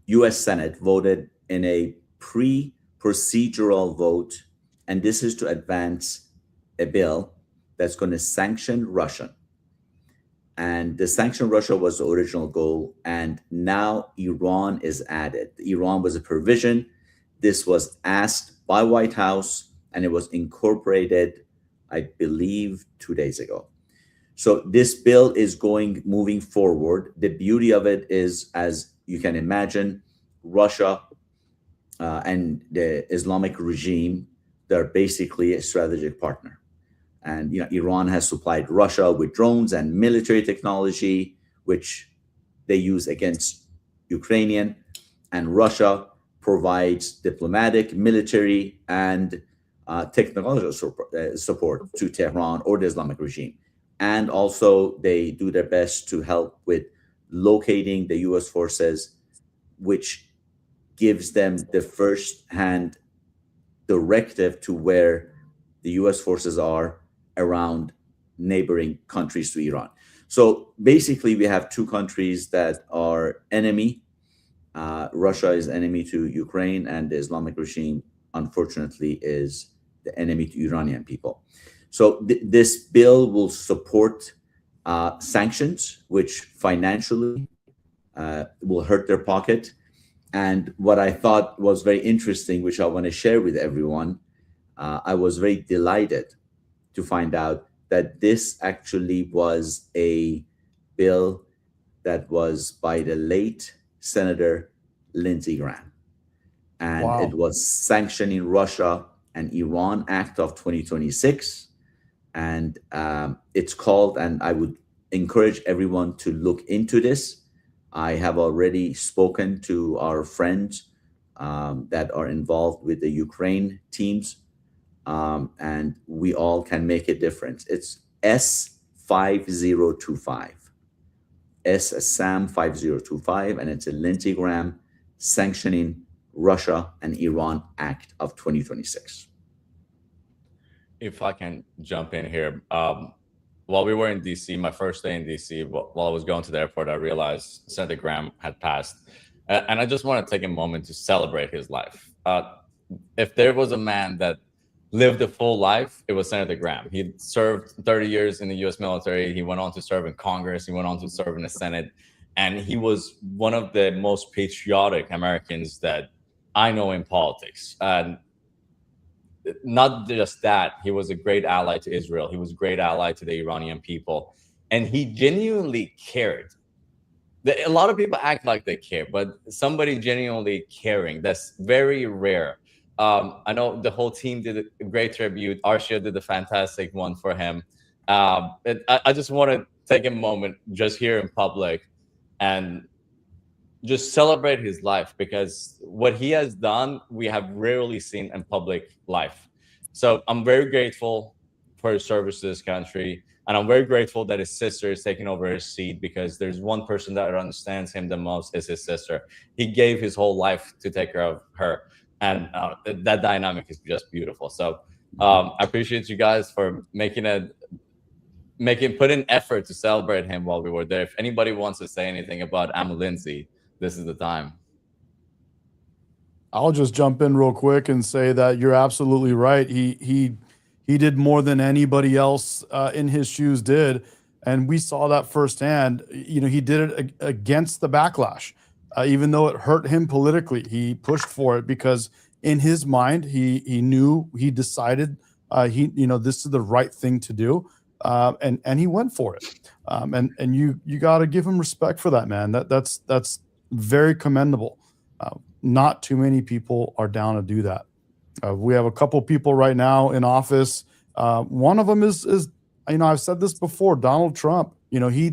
U.S. Senate voted in a pre-procedural vote, and this is to advance a bill that's going to sanction Russia. And the sanction Russia was the original goal, and now Iran is added. Iran was a provision. This was asked by White House, and it was incorporated, I believe, 2 days ago. So this bill is moving forward. The beauty of it is, as you can imagine, Russia and the Islamic regime, they're basically a strategic partner. And Iran has supplied Russia with drones and military technology, which they use against Ukrainian. And Russia provides diplomatic, military, and technological support to Tehran or the Islamic regime. And also, they do their best to help with locating the U.S. forces, which gives them the first-hand directive to where the U.S. forces are around neighboring countries to Iran. So basically, we have two countries that are enemy, Russia is enemy to Ukraine, and the Islamic regime, unfortunately, is the enemy to Iranian people. So this bill will support sanctions, which financially will hurt their pocket. And what I thought was very interesting, which I want to share with everyone, I was very delighted to find out that this actually was a bill that was by the late Senator Lindsey Graham. And Wow. it was sanctioning Russia and Iran Act of 2026. And it's called, and I would encourage everyone to look into this. I have already spoken to our friends that are involved with the Ukraine teams, and we all can make a difference. It's S5025. S as Sam 5025, and it's a Lindsey Graham sanctioning Russia and Iran Act of 2026. If I can jump in here, while we were in DC, my first day in DC, while I was going to the airport, I realized Senator Graham had passed. And I just want to take a moment to celebrate his life. If there was a man that lived a full life, it was Senator Graham. He served 30 years in the US military. He went on to serve in Congress. He went on to serve in the Senate. And he was one of the most patriotic Americans that I know in politics. And not just that, he was a great ally to Israel. He was a great ally to the Iranian people. And he genuinely cared. A lot of people act like they care, but somebody genuinely caring, that's very rare. I know the whole team did a great tribute. Arshia did a fantastic one for him. I just want to take a moment just here in public and just celebrate his life, because what he has done, we have rarely seen in public life. So I'm very grateful for his service to this country. And I'm very grateful that his sister is taking over his seat, because there's one person that understands him the most is his sister. He gave his whole life to take care of her. And that dynamic is just beautiful. So I appreciate you guys for put in effort to celebrate him while we were there. If anybody wants to say anything about Lindsey, this is the time. I'll just jump in real quick and say that you're absolutely right. He did more than anybody else in his shoes did, and we saw that firsthand. You know, he did it against the backlash, even though it hurt him politically. He pushed for it because in his mind, he knew, he decided, this is the right thing to do, and he went for it. And you got to give him respect for that, man. That's very commendable. Not too many people are down to do that. We have a couple people right now in office. One of them is I've said this before, Donald Trump. He knows he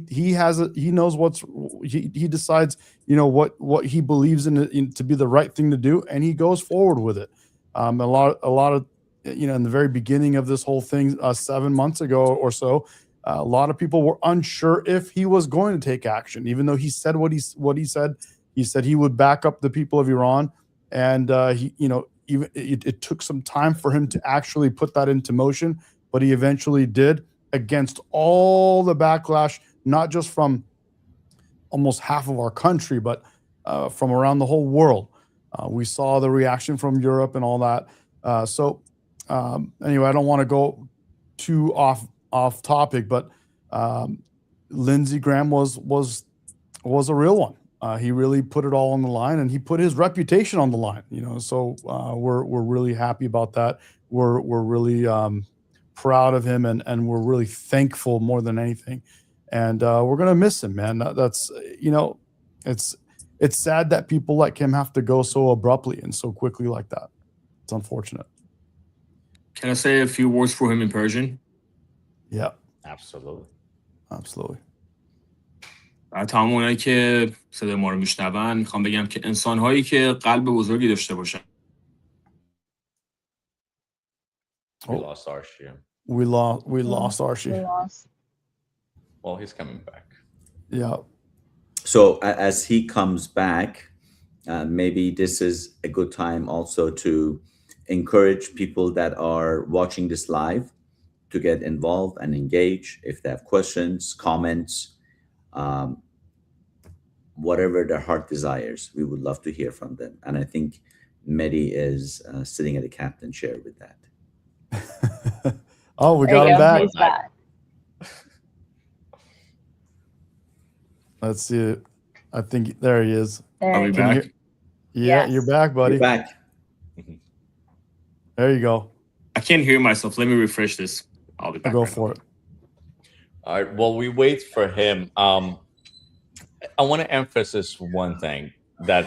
decides, what he believes in to be the right thing to do, and he goes forward with it. A lot of, in the very beginning of this whole thing, 7 months ago or so, a lot of people were unsure if he was going to take action, even though he said what he said. He said he would back up the people of Iran, and it took some time for him to actually put that into motion, but he eventually did, against all the backlash, not just from almost half of our country, but from around the whole world. We saw the reaction from Europe and all that. Anyway, I don't want to go too off topic, but Lindsey Graham was a real one. He really put it all on the line, and he put his reputation on the line. So we're really happy about that. We're really proud of him, and we're really thankful more than anything. And we're gonna miss him, man. That's it's sad that people like him have to go so abruptly and so quickly like that. It's unfortunate. Can I say a few words for him in Persian? Yeah, Absolutely. تمام اونایی که صدای ما رو میشنون میخوام بگم که انسان‌هایی که قلب بزرگی داشته باشن. We lost Arshia. We lost Archie. Well, he's coming back. Yeah. So as he comes back, maybe this is a good time also to encourage people that are watching this live to get involved and engage if they have questions, comments. whatever their heart desires. We would love to hear from them. And I think Mehdi is sitting at the captain chair with that. Oh, we There got you him go. back. He's back. Let's see it. I think there he is. There Are we you Can you back? hear- Yeah, Yes. you're back, buddy. You're back. There you go. I can't hear myself. Let me refresh this. I'll be back. Go right for now. it. All right. Well, we wait for him. I want to emphasize one thing that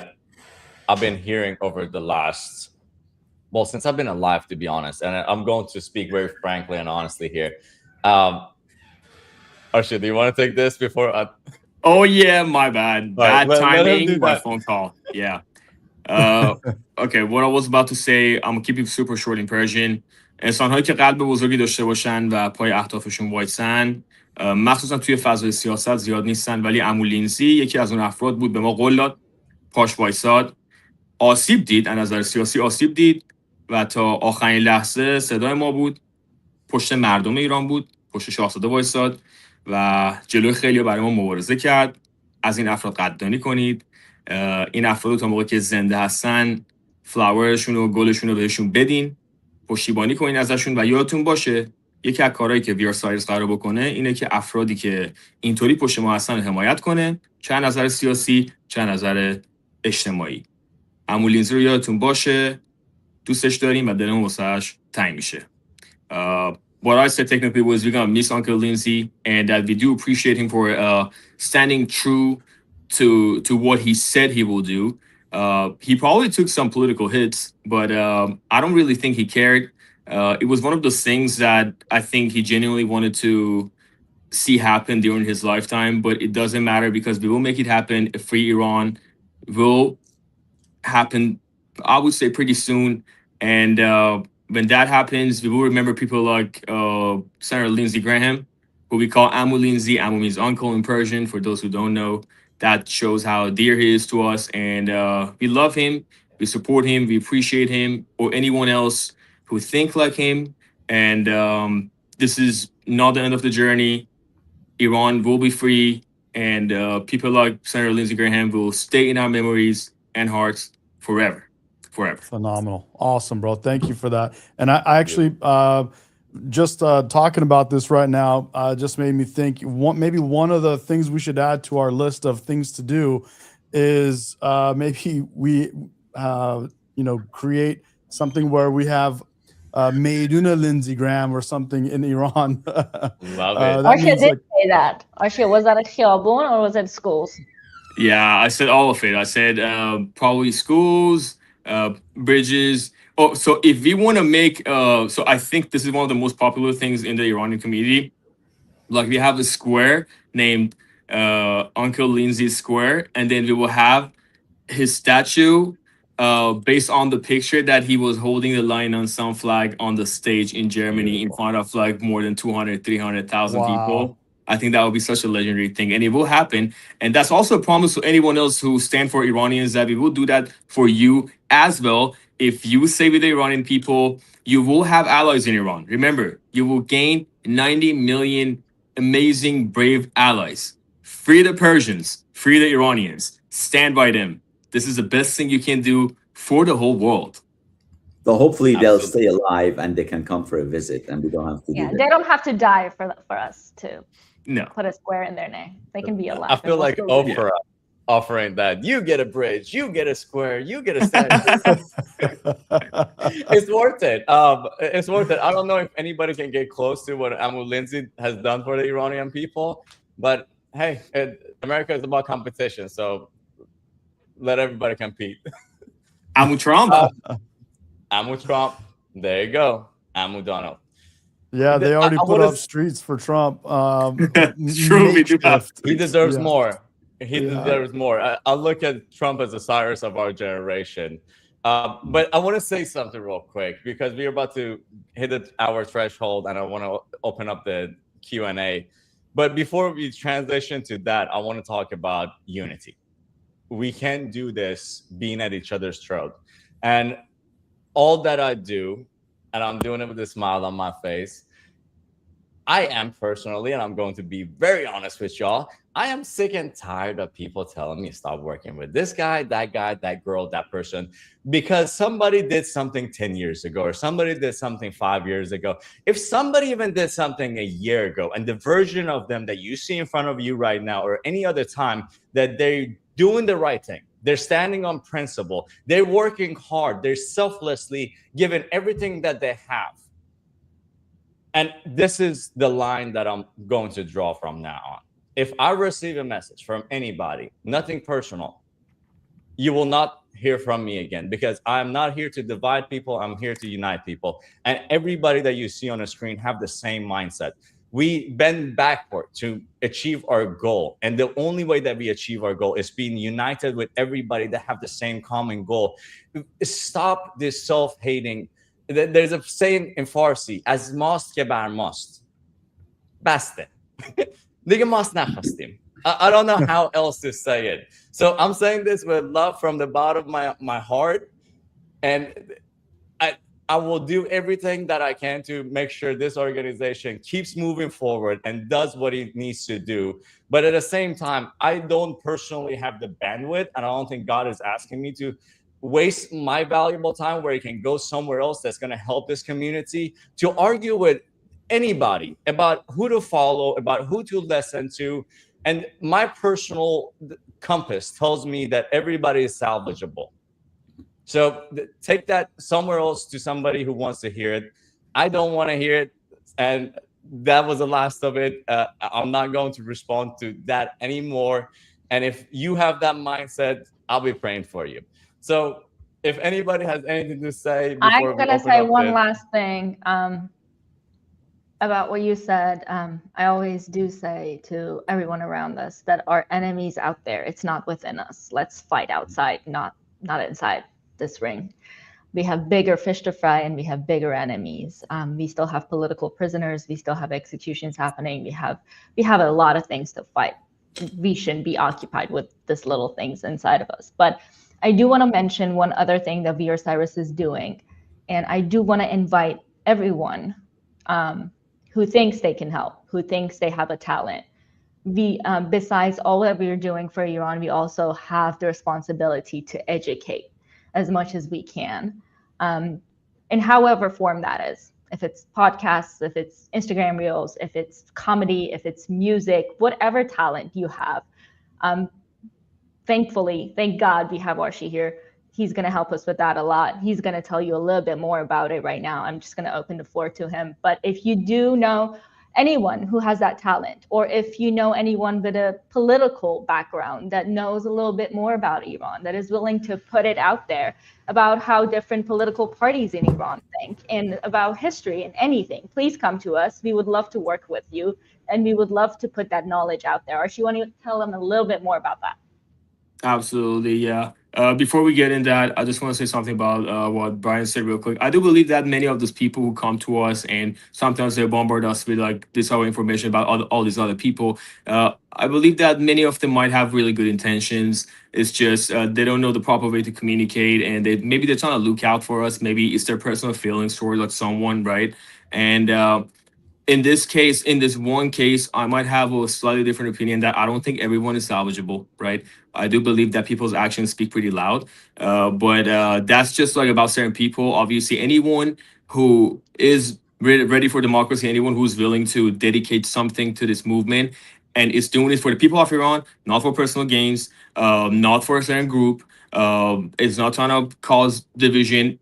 I've been hearing over the last, well, since I've been alive, to be honest, and I'm going to speak very frankly and honestly here. Arshia, do you want to take this before I... Oh yeah, my bad. All right, Bad let him timing. do My that. phone call. Yeah. Okay, what I was about to say, I'm gonna keep it super short in Persian. انسان‌هایی که قلب بزرگی داشته باشن و پای اهدافشون وایسن، مخصوصا توی فضای سیاست زیاد نیستن، ولی عمو لینزی یکی از اون افراد بود. به ما قول داد، پاش وایساد، آسیب دید، از نظر سیاسی آسیب دید و تا آخرین لحظه صدای ما بود، پشت مردم ایران بود، پشت شاهزاده وایساد و جلوی خیلی برای ما مبارزه کرد. از این افراد قدردانی کنید. این افراد تا موقعی که زنده هستن فلاورشون و گلشون رو بهشون بدین، پشتیبانی کنین ازشون و یادتون باشه یکی از کارهایی که وی آر سایرس قرار بکنه اینه که افرادی که اینطوری پشت ما هستن رو حمایت کنه، چه نظر سیاسی چه نظر اجتماعی. عمو لینزی رو یادتون باشه، دوستش داریم و دلمون واسش تنگ میشه. What I said technically was we're gonna miss Uncle Lindsay, and that we do appreciate him for standing true to what he said he will do. He probably took some political hits, but I don't really think he cared. It was one of those things that I think he genuinely wanted to see happen during his lifetime, but it doesn't matter because we will make it happen. A free Iran will happen, I would say, pretty soon. And when that happens, we will remember people like Senator Lindsey Graham, who we call Amu Lindsey. Amu means uncle in Persian, for those who don't know. That shows how dear he is to us. And we love him, we support him, we appreciate him, or anyone else who think like him. And this is not the end of the journey. Iran will be free, and people like Senator Lindsey Graham will stay in our memories and hearts forever. Phenomenal. Awesome, bro. Thank you for that. And I actually just talking about this right now just made me think maybe one of the things we should add to our list of things to do is maybe we create something where we have Meiduna Lindsey Graham or something in Iran. Love it. Arshia did say that. Arshia, was that a khiyabun or was it schools? Yeah, I said all of it. I said probably schools, bridges. Oh, so if we want to make, so I think this is one of the most popular things in the Iranian community. Like we have a square named Uncle Lindsay Square, and then we will have his statue based on the picture that he was holding the lion on some flag on the stage in Germany in front of like more than 200, 300,000 people. I think that would be such a legendary thing, and it will happen. And that's also a promise to anyone else who stand for Iranians that we will do that for you as well. If you stay with the Iranian people, you will have allies in Iran. Remember, you will gain 90 million amazing, brave allies. Free the Persians, free the Iranians, stand by them. This is the best thing you can do for the whole world. So hopefully they'll Absolutely. stay alive and they can come for a visit, and we don't have to Yeah, do they that. don't have to die for us to No. put a square in their name. They can be alive. I feel like Oprah Oprah offering that. You get a bridge, you get a square, you get a statue. It's worth it. It's worth it. I don't know if anybody can get close to what Amu Lindsay has done for the Iranian people, but hey, America is about competition, so let everybody compete. Amu Trump. Amu Trump. There you go. Amu Donald. Yeah, they already I put wanna up streets for Trump. True, we do have. makeshift. He deserves Yeah. more. He Yeah. deserves more. I look at Trump as the Cyrus of our generation. But I want to say something real quick because we're about to hit the hour threshold, and I want to open up the Q&A. But before we transition to that, I want to talk about unity. We can do this being at each other's throat. And all that I do, and I'm doing it with a smile on my face, I am personally, and I'm going to be very honest with y'all, I am sick and tired of people telling me stop working with this guy, that girl, that person, because somebody did something 10 years ago or somebody did something 5 years ago. If somebody even did something a year ago and the version of them that you see in front of you right now or any other time that they're doing the right thing, they're standing on principle, they're working hard, they're selflessly giving everything that they have. And this is the line that I'm going to draw from now on. If I receive a message from anybody, nothing personal, you will not hear from me again, because I'm not here to divide people. I'm here to unite people. And everybody that you see on the screen have the same mindset. We bend backward to achieve our goal. And the only way that we achieve our goal is being united with everybody that have the same common goal. Stop this self-hating. There's a saying in Farsi, از ماست که بر ماست. بسته. دیگه ماست نخواستیم. I don't know how else to say it. So I'm saying this with love from the bottom of my heart. And I will do everything that I can to make sure this organization keeps moving forward and does what it needs to do. But at the same time, I don't personally have the bandwidth, and I don't think God is asking me to waste my valuable time where it can go somewhere else that's going to help this community, to argue with anybody about who to follow, about who to listen to. And my personal compass tells me that everybody is salvageable. So take that somewhere else to somebody who wants to hear it. I don't want to hear it. And that was the last of it. I'm not going to respond to that anymore. And if you have that mindset, I'll be praying for you. So if anybody has anything to say before I'm we gonna open say up one the- last thing about what you said. I always do say to everyone around us that our enemies out there, it's not within us. Let's fight outside, not inside this ring. We have bigger fish to fry and we have bigger enemies. We still have political prisoners. We still have executions happening. We have a lot of things to fight. We shouldn't be occupied with this little things inside of us. But I do want to mention one other thing that We Are Cyrus is doing. And I do want to invite everyone who thinks they can help, who thinks they have a talent. We, besides all that we're doing for Iran, we also have the responsibility to educate as much as we can, in however form that is. If it's podcasts, if it's Instagram reels, if it's comedy, if it's music, whatever talent you have. Thankfully, thank God we have Archie here. He's going to help us with that a lot. He's going to tell you a little bit more about it right now. I'm just going to open the floor to him. But if you do know anyone who has that talent, or if you know anyone with a political background that knows a little bit more about Iran, that is willing to put it out there about how different political parties in Iran think and about history and anything, please come to us. We would love to work with you, and we would love to put that knowledge out there. Archie, you want to tell them a little bit more about that? Absolutely, yeah. Before we get in that, I just want to say something about what Brian said real quick. I do believe that many of those people who come to us and sometimes they bombard us with like this other information about all these other people. I believe that many of them might have really good intentions. It's just they don't know the proper way to communicate, and maybe they're trying to look out for us. Maybe it's their personal feelings towards like someone, right? And in this case, in this one case, I might have a slightly different opinion that I don't think everyone is salvageable, right? I do believe that people's actions speak pretty loud, but that's just like about certain people. Obviously, anyone who is ready for democracy, anyone who's willing to dedicate something to this movement and is doing it for the people of Iran, not for personal gains, not for a certain group, is not trying to cause division.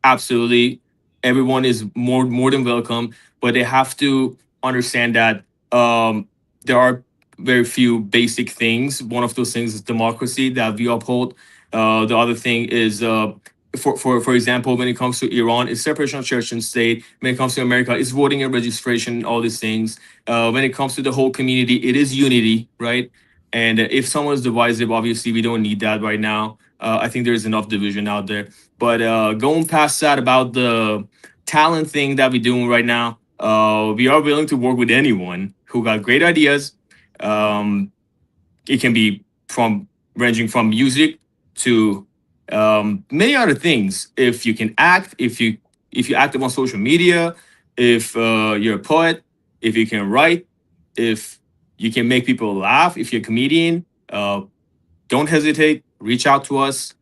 Absolutely, everyone is more than welcome, but they have to understand that there are very few basic things. One of those things is democracy that we uphold. The other thing is for example, when it comes to Iran, it's separation of church and state. When it comes to America, it's voting and registration, all these things. When it comes to the whole community, it is unity, right? And if someone's divisive, obviously we don't need that right now. I think there's enough division out there. But going past that about the talent thing that we're doing right now, we are willing to work with anyone who got great ideas. It can be ranging from music to many other things. If you can act, if you active on social media, if you're a poet, if you can write, if you can make people laugh, if you're a comedian, don't hesitate. Reach out to us.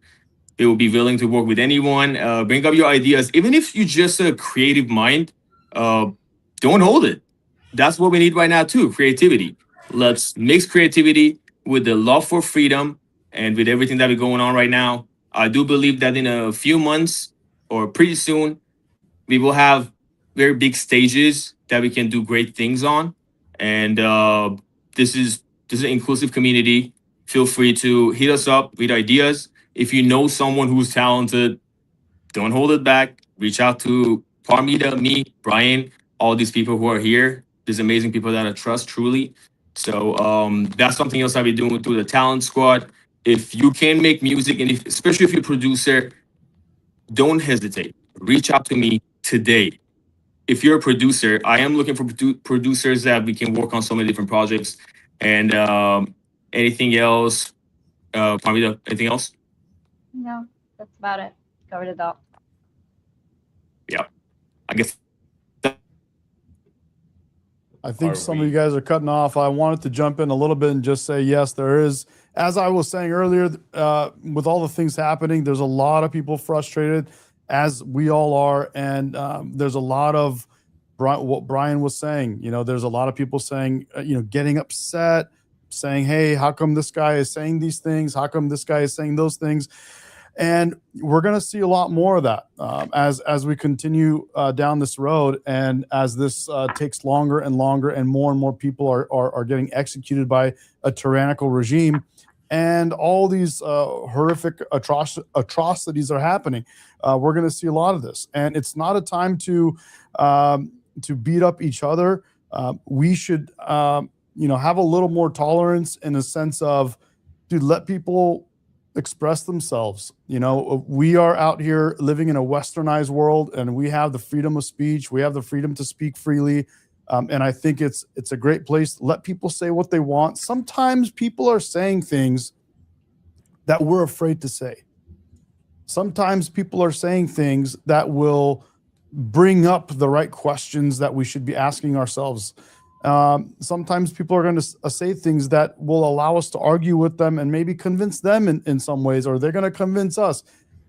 We will be willing to work with anyone. Bring up your ideas. Even if you're just a creative mind, don't hold it. That's what we need right now too, creativity. Let's mix creativity with the love for freedom and with everything that is going on right now. I do believe that in a few months or pretty soon, we will have very big stages that we can do great things on. And this is an inclusive community. Feel free to hit us up with ideas. If you know someone who's talented, don't hold it back. Reach out to Parmita, me, Brian, all these people who are here. There's amazing people that I trust truly. So that's something else I'll be doing through the talent squad. If you can make music, and especially if you're a producer, don't hesitate. Reach out to me today. If you're a producer, I am looking for producers that we can work on so many different projects. And anything else? Parmita, anything else? No, that's about it. Covered it all. Yeah, I guess. I think some of you guys are cutting off. I wanted to jump in a little bit and just say, yes, there is, as I was saying earlier, with all the things happening, there's a lot of people frustrated, as we all are. And there's a lot of what Brian was saying, there's a lot of people saying, getting upset, saying, hey, how come this guy is saying these things? How come this guy is saying those things? And we're going to see a lot more of that as we continue down this road, and as this takes longer and longer, and more people are getting executed by a tyrannical regime, and all these horrific atrocities are happening. We're going to see a lot of this, and it's not a time to beat up each other. We should have a little more tolerance, in a sense of, dude, let people express themselves. We are out here living in a westernized world, and we have the freedom of speech. We have the freedom to speak freely. And I think it's a great place. Let people say what they want. Sometimes people are saying things that we're afraid to say. Sometimes people are saying things that will bring up the right questions that we should be asking ourselves. Sometimes people are going to say things that will allow us to argue with them and maybe convince them in some ways, or they're going to convince us.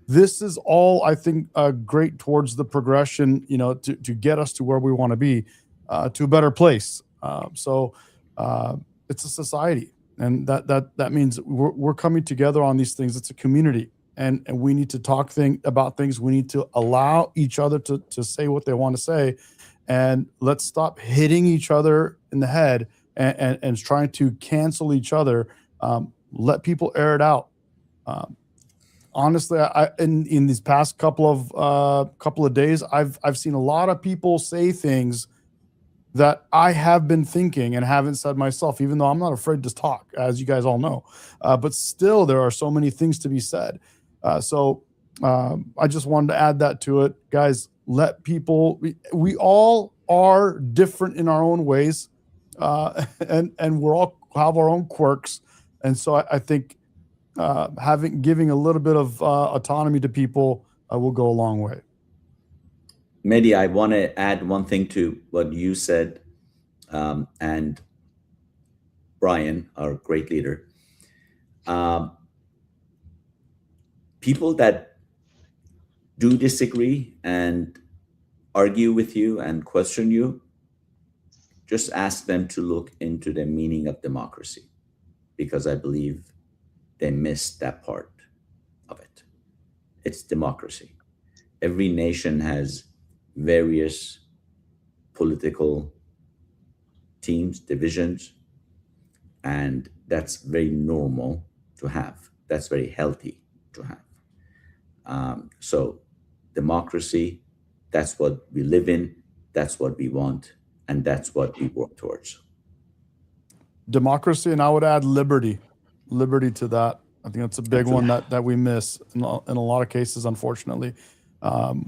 This is all, I think, great towards the progression, to get us to where we want to be, to a better place. So it's a society, and that means we're coming together on these things. It's a community, and we need to talk about things. We need to allow each other to say what they want to say. And let's stop hitting each other in the head and trying to cancel each other. Let people air it out. Honestly, in these past couple of days, I've seen a lot of people say things that I have been thinking and haven't said myself, even though I'm not afraid to talk, as you guys all know. But still, there are so many things to be said. So I just wanted to add that to it, guys. Let people, we all are different in our own ways, and we're all have our own quirks. And so I think giving a little bit of autonomy to people will go a long way. Mehdi, I want to add one thing to what you said, and Brian, our great leader. People that do disagree and argue with you and question you, just ask them to look into the meaning of democracy, because I believe they missed that part of it. It's democracy. Every nation has various political teams, divisions, and that's very normal to have. That's very healthy to have. So democracy, that's what we live in, that's what we want, and that's what we work towards. Democracy, and I would add liberty to that. I think that's a big one that we miss in a lot of cases, unfortunately.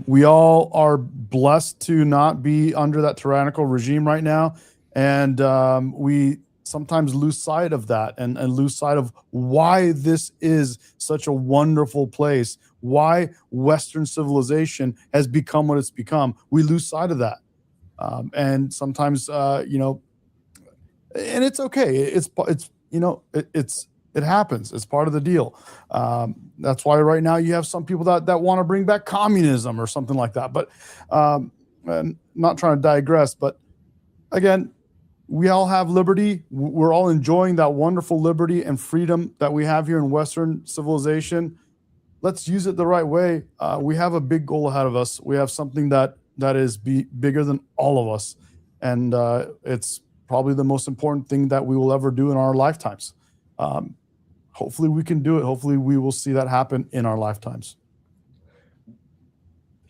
We all are blessed to not be under that tyrannical regime right now, and we sometimes lose sight of that and lose sight of why this is such a wonderful place, why Western civilization has become what it's become. We lose sight of that. And sometimes, you know, and it's okay. It happens. It's part of the deal. That's why right now you have some people that want to bring back communism or something like that. But and not trying to digress, but again, we all have liberty. We're all enjoying that wonderful liberty and freedom that we have here in Western civilization. Let's use it the right way. We have a big goal ahead of us. We have something that is bigger than all of us. And it's probably the most important thing that we will ever do in our lifetimes. Hopefully we can do it. Hopefully we will see that happen in our lifetimes.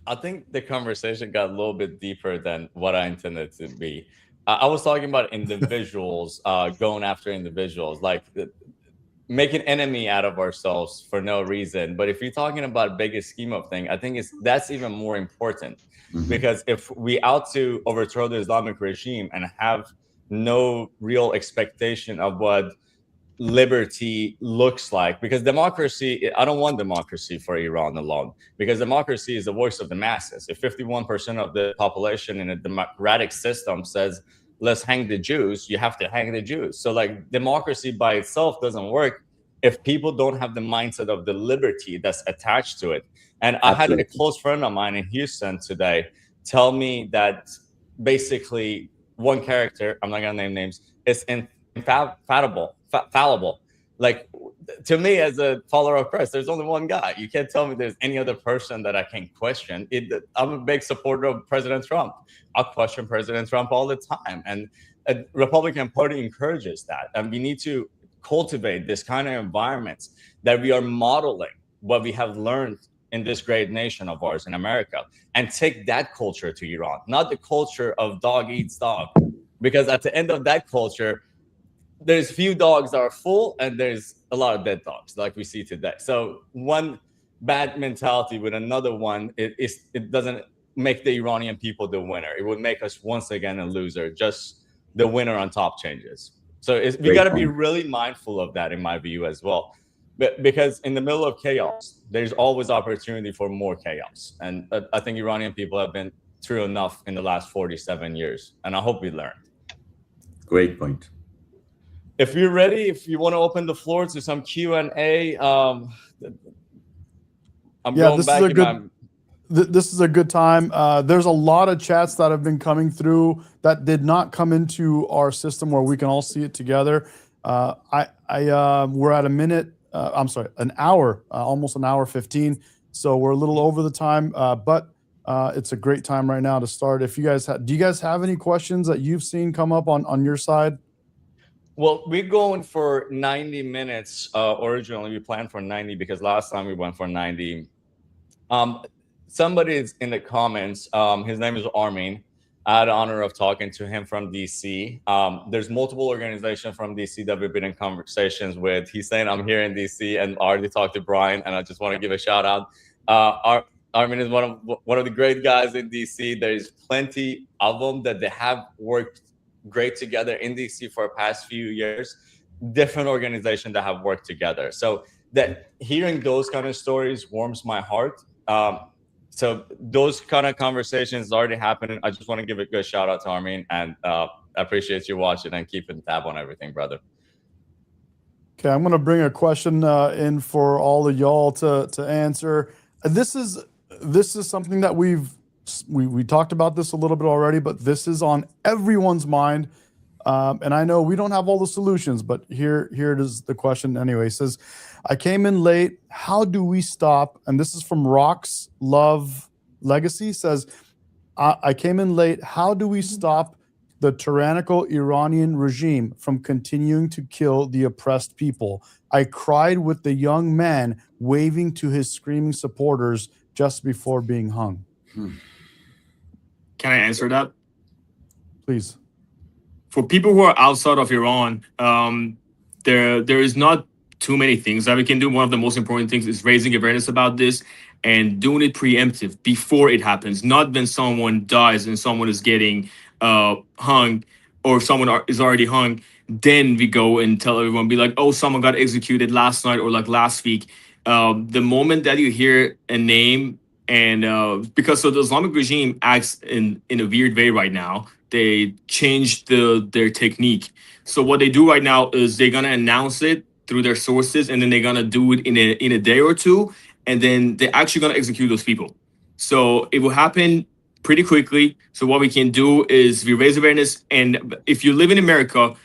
I think the conversation got a little bit deeper than what I intended to be. I was talking about individuals going after individuals, like make an enemy out of ourselves for no reason. But if you're talking about biggest scheme of thing, I think that's even more important. Because if we out to overthrow the Islamic regime and have no real expectation of what liberty looks like, because democracy, I don't want democracy for Iran alone, because democracy is the voice of the masses. If 51% of the population in a democratic system says, let's hang the Jews, you have to hang the Jews. So like democracy by itself doesn't work if people don't have the mindset of the liberty that's attached to it. And I had a close friend of mine in Houston today tell me that basically one character, I'm not gonna name names, is fallible. Like to me, as a follower of Christ, there's only one God. You can't tell me there's any other person that I can question. I'm a big supporter of President Trump. I'll question President Trump all the time. And the Republican Party encourages that. And we need to cultivate this kind of environments that we are modeling what we have learned in this great nation of ours in America, and take that culture to Iran, not the culture of dog eats dog. Because at the end of that culture, there's few dogs that are full and there's a lot of dead dogs like we see today. So one bad mentality with another one, it doesn't make the Iranian people the winner. It would make us once again a loser. Just the winner on top changes. So we got to be really mindful of that, in my view, as well. But because in the middle of chaos, there's always opportunity for more chaos. And I think Iranian people have been through enough in the last 47 years. And I hope we learned. Great point. If you're ready, if you want to open the floor to some Q&A, this is a good time. There's a lot of chats that have been coming through that did not come into our system where we can all see it together. We're at an hour, almost an hour 15. So we're a little over the time, but it's a great time right now to start. If you guys do you guys have any questions that you've seen come up on your side? Well, we're going for 90 minutes. Originally, we planned for 90 because last time we went for 90. Somebody's in the comments. His name is Armin. I had the honor of talking to him from DC. There's multiple organizations from DC that we've been in conversations with. He's saying I'm here in DC, and I already talked to Brian, and I just want to give a shout out. Armin is one of the great guys in DC. There's plenty of them that they have worked great together in DC for the past few years. Different organizations that have worked together. So that hearing those kind of stories warms my heart. So those kind of conversations already happening. I just want to give a good shout out to Armin, and I appreciate you watching and keeping tab on everything, brother. Okay, I'm going to bring a question in for all of y'all to answer. This is something that we talked about this a little bit already, but this is on everyone's mind. And I know we don't have all the solutions, but here it is, the question anyway. It says, I came in late. How do we stop? And this is from Rock's Love Legacy. Says, I came in late. How do we stop the tyrannical Iranian regime from continuing to kill the oppressed people? I cried with the young man waving to his screaming supporters just before being hung. Can I answer that? Please. For people who are outside of Iran, there is not too many things that we can do. One of the most important things is raising awareness about this and doing it preemptive before it happens, not when someone dies and someone is getting hung or someone is already hung. Then we go and tell everyone, be like, oh, someone got executed last night or like last week. The moment that you hear a name And because so the Islamic regime acts in a weird way right now. They changed their technique. So what they do right now is they're gonna announce it through their sources, and then they're gonna do it in a day or two, and then they're actually gonna execute those people. So it will happen pretty quickly. So what we can do is we raise awareness, and if you live in America,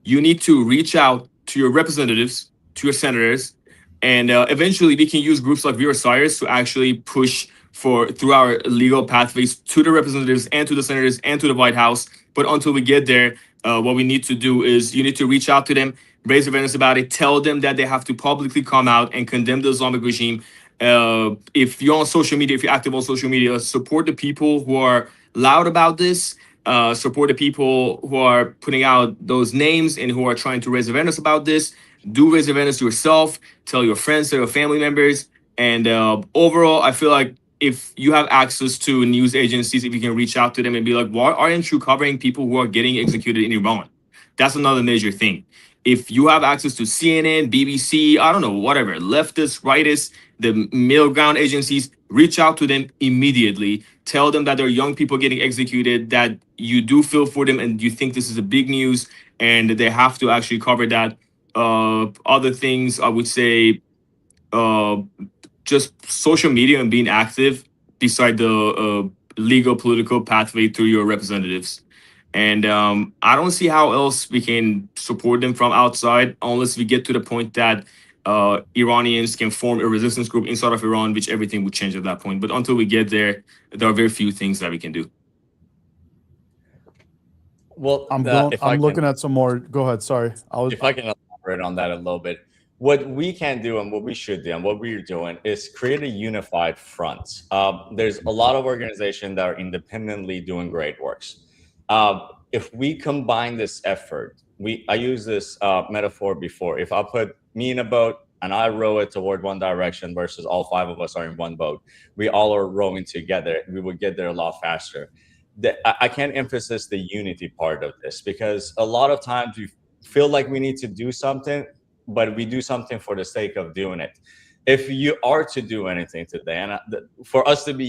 you need to reach out to your representatives, to your senators, and eventually we can use groups like We Are Cyrus to actually push for through our legal pathways to the representatives and to the senators and to the White House. But until we get there, what we need to do is you need to reach out to them, raise awareness about it, tell them that they have to publicly come out and condemn the Islamic regime. If you're on social media, if you're active on social media, support the people who are loud about this. Support the people who are putting out those names and who are trying to raise awareness about this. Do raise awareness yourself. Tell your friends, tell your family members. And overall, I feel like if you have access to news agencies, if you can reach out to them and be like, why aren't you covering people who are getting executed in Iran? That's another major thing. If you have access to CNN, BBC, I don't know, whatever, leftists, rightists, the middle ground agencies, reach out to them immediately. Tell them that there are young people getting executed, that you do feel for them and you think this is a big news and they have to actually cover that. Other things, I would say, just social media and being active beside the legal political pathway through your representatives. And I don't see how else we can support them from outside unless we get to the point that Iranians can form a resistance group inside of Iran, which everything would change at that point. But until we get there, there are very few things that we can do. Well, I'm looking at some more. Go ahead. Sorry. If I can elaborate on that a little bit. What we can do and what we should do and what we're doing is create a unified front. There's a lot of organizations that are independently doing great works. If we combine this effort, I use this metaphor before. If I put me in a boat and I row it toward one direction versus all 5 of us are in one boat, we all are rowing together. We would get there a lot faster. I can't emphasize the unity part of this because a lot of times we feel like we need to do something, but we do something for the sake of doing it. If you are to do anything today, and for us to be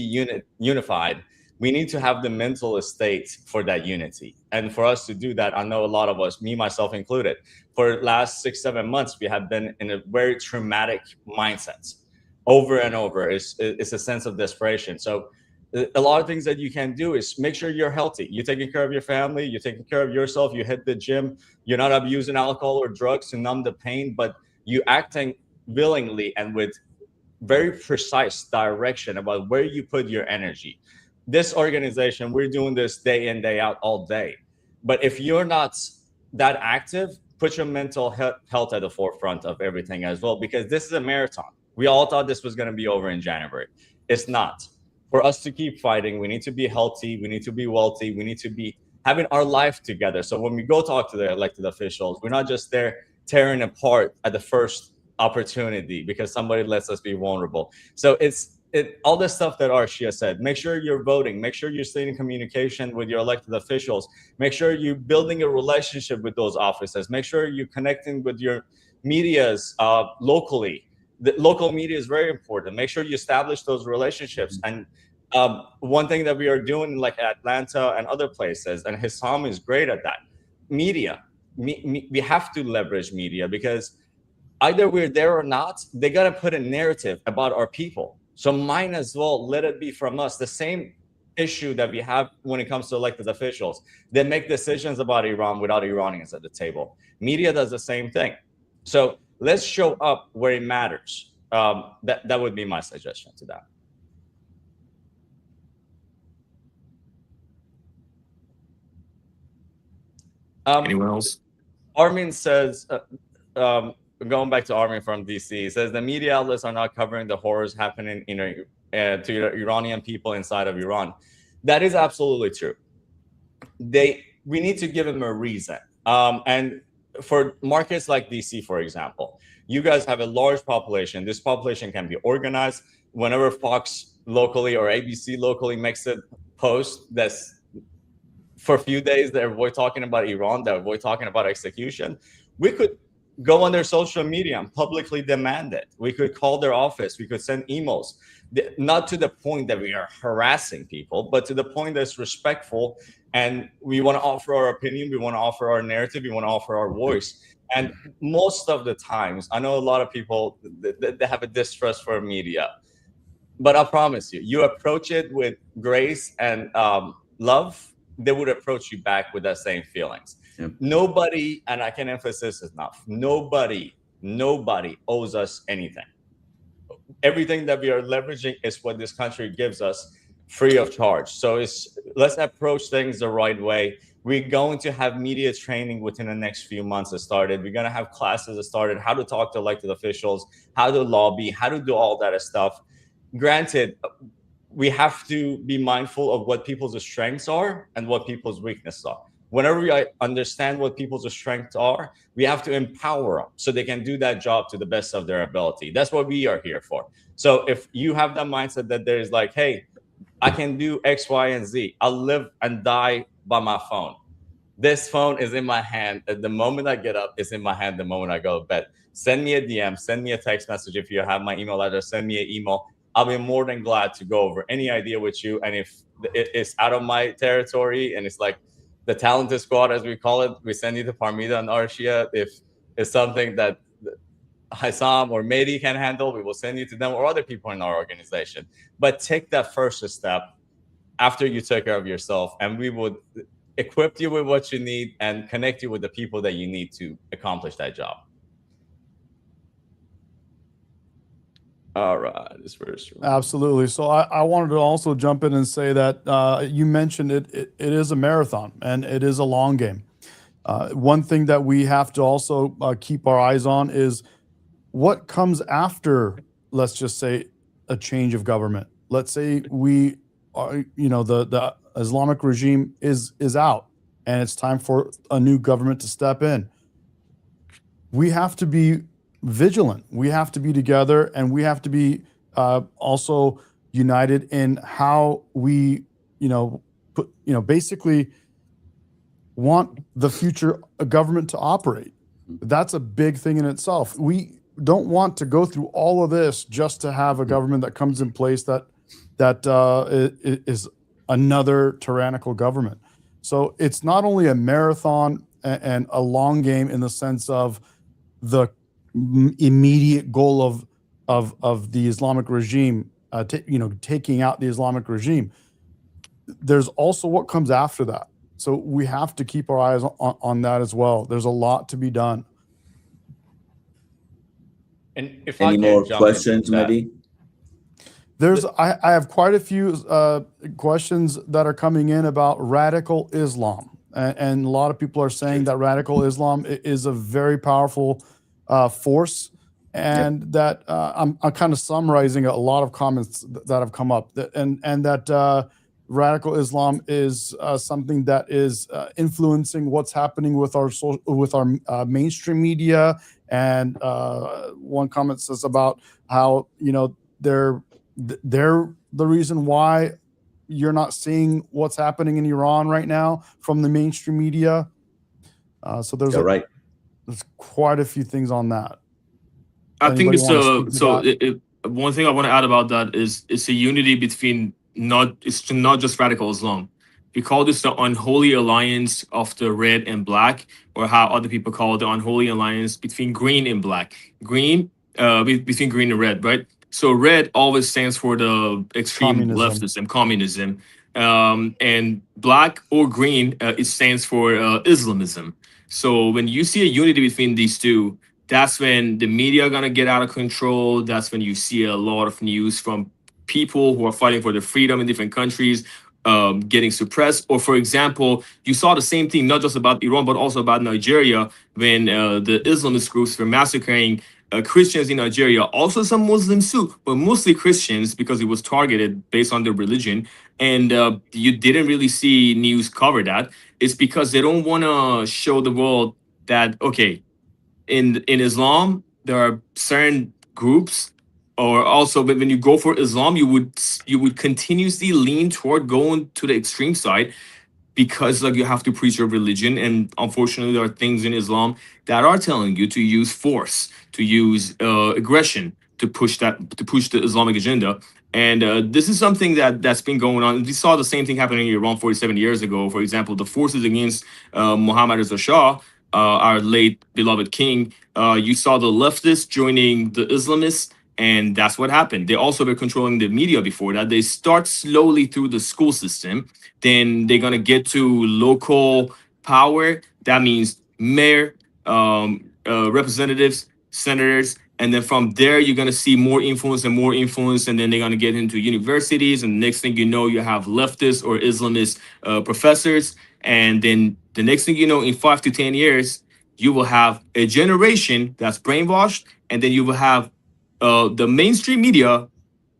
unified, we need to have the mental state for that unity. And for us to do that, I know a lot of us, me, myself included, for the last 6-7 months, we have been in a very traumatic mindset over and over. It's a sense of desperation. So a lot of things that you can do is make sure you're healthy. You're taking care of your family. You're taking care of yourself. You hit the gym. You're not abusing alcohol or drugs to numb the pain, but you acting willingly and with very precise direction about where you put your energy. This organization, we're doing this day in, day out, all day. But if you're not that active, put your mental health at the forefront of everything as well, because this is a marathon. We all thought this was going to be over in January. It's not. For us to keep fighting, we need to be healthy, we need to be wealthy, we need to be having our life together. So when we go talk to the elected officials, we're not just there tearing apart at the first opportunity because somebody lets us be vulnerable. So it's all the stuff that Arshia said. Make sure you're voting, make sure you're staying in communication with your elected officials, make sure you're building a relationship with those offices, make sure you're connecting with your medias locally. The local media is very important. Make sure you establish those relationships. And one thing that we are doing like Atlanta and other places, and Hissam is great at that, media. We have to leverage media because either we're there or not, they got to put a narrative about our people. So might as well let it be from us. The same issue that we have when it comes to elected officials. They make decisions about Iran without Iranians at the table. Media does the same thing. So let's show up where it matters. That would be my suggestion to that. Anyone else? Armin says, going back to Armin from DC, says the media outlets are not covering the horrors happening to Iranian people inside of Iran. That is absolutely true. We need to give them a reason. And for markets like DC, for example, you guys have a large population. This population can be organized. Whenever Fox locally or ABC locally makes a post that's for a few days, they avoid talking about Iran, they avoid talking about execution, we could go on their social media and publicly demand it. We could call their office. We could send emails, not to the point that we are harassing people, but to the point that's respectful. And we want to offer our opinion. We want to offer our narrative. We want to offer our voice. And most of the times, I know a lot of people, they have a distrust for media, but I promise you, you approach it with grace and love, they would approach you back with that same feelings. Yep. Nobody, and I can emphasize this enough, nobody owes us anything. Everything that we are leveraging is what this country gives us free of charge. So let's approach things the right way. We're going to have media training within the next few months that started. We're going to have classes that started, how to talk to elected officials, how to lobby, how to do all that stuff. Granted, we have to be mindful of what people's strengths are and what people's weaknesses are. Whenever we understand what people's strengths are, we have to empower them so they can do that job to the best of their ability. That's what we are here for. So if you have that mindset that there is like, hey, I can do X, Y, and Z. I'll live and die by my phone. This phone is in my hand. At the moment I get up, it's in my hand the moment I go to bed. Send me a DM, send me a text message. If you have my email address, send me an email. I'll be more than glad to go over any idea with you. And if it's out of my territory and it's like the talented squad, as we call it, we send you to Parmida and Arshia. If it's something that Hassam or Mehdi can handle, we will send you to them or other people in our organization. But take that first step after you take care of yourself, and we would equip you with what you need and connect you with the people that you need to accomplish that job. All right, this first one. Absolutely. So I wanted to also jump in and say that you mentioned it is a marathon and it is a long game. One thing that we have to also keep our eyes on is what comes after, let's just say, a change of government. Let's say we are, the Islamic regime is out and it's time for a new government to step in. We have to be vigilant. We have to be together, and we have to be also united in how we, basically want the future government to operate. That's a big thing in itself. We don't want to go through all of this just to have a government that comes in place that is another tyrannical government. So it's not only a marathon and a long game in the sense of the immediate goal of the Islamic regime, taking out the Islamic regime. There's also what comes after that. So we have to keep our eyes on that as well. There's a lot to be done. And if any more questions, maybe? I have quite a few questions that are coming in about radical Islam, and a lot of people are saying that radical Islam is a very powerful force, and that I'm kind of summarizing a lot of comments that have come up, and that radical Islam is something that is influencing what's happening with our mainstream media. And one comment says about how they're the reason why you're not seeing what's happening in Iran right now from the mainstream media. So there's there's quite a few things on that. I think it's one thing I want to add about that is it's a unity between not just radical Islam. We call this the unholy alliance of the red and black, or how other people call it, the unholy alliance between green and black. Between green and red, right? So red always stands for the extreme leftism, communism, and black or green, it stands for Islamism. So when you see a unity between these two, that's when the media are gonna get out of control. That's when you see a lot of news from people who are fighting for their freedom in different countries getting suppressed. Or for example, you saw the same thing, not just about Iran, but also about Nigeria, when the Islamist groups were massacring Christians in Nigeria, also some Muslims too, but mostly Christians, because it was targeted based on their religion. And you didn't really see news cover that. It's because they don't want to show the world that, okay, in Islam, there are certain groups, or also when you go for Islam, you would continuously lean toward going to the extreme side. because like you have to preach your religion, and unfortunately there are things in Islam that are telling you to use force, to use aggression to push the Islamic agenda. And this is something that's been going on. We saw the same thing happening in Iran 47 years ago. For example, the forces against Mohammad Reza Shah, our late beloved king. You saw the leftists joining the Islamists, and that's what happened. They also were controlling the media before that. They start slowly through the school system, then they're gonna get to local power. That means mayor, representatives, senators, and then from there you're gonna see more influence and more influence, and then they're gonna get into universities, and the next thing you know, you have leftist or Islamist professors, and then the next thing you know, in 5 to 10 years, you will have a generation that's brainwashed, and then you will have the mainstream media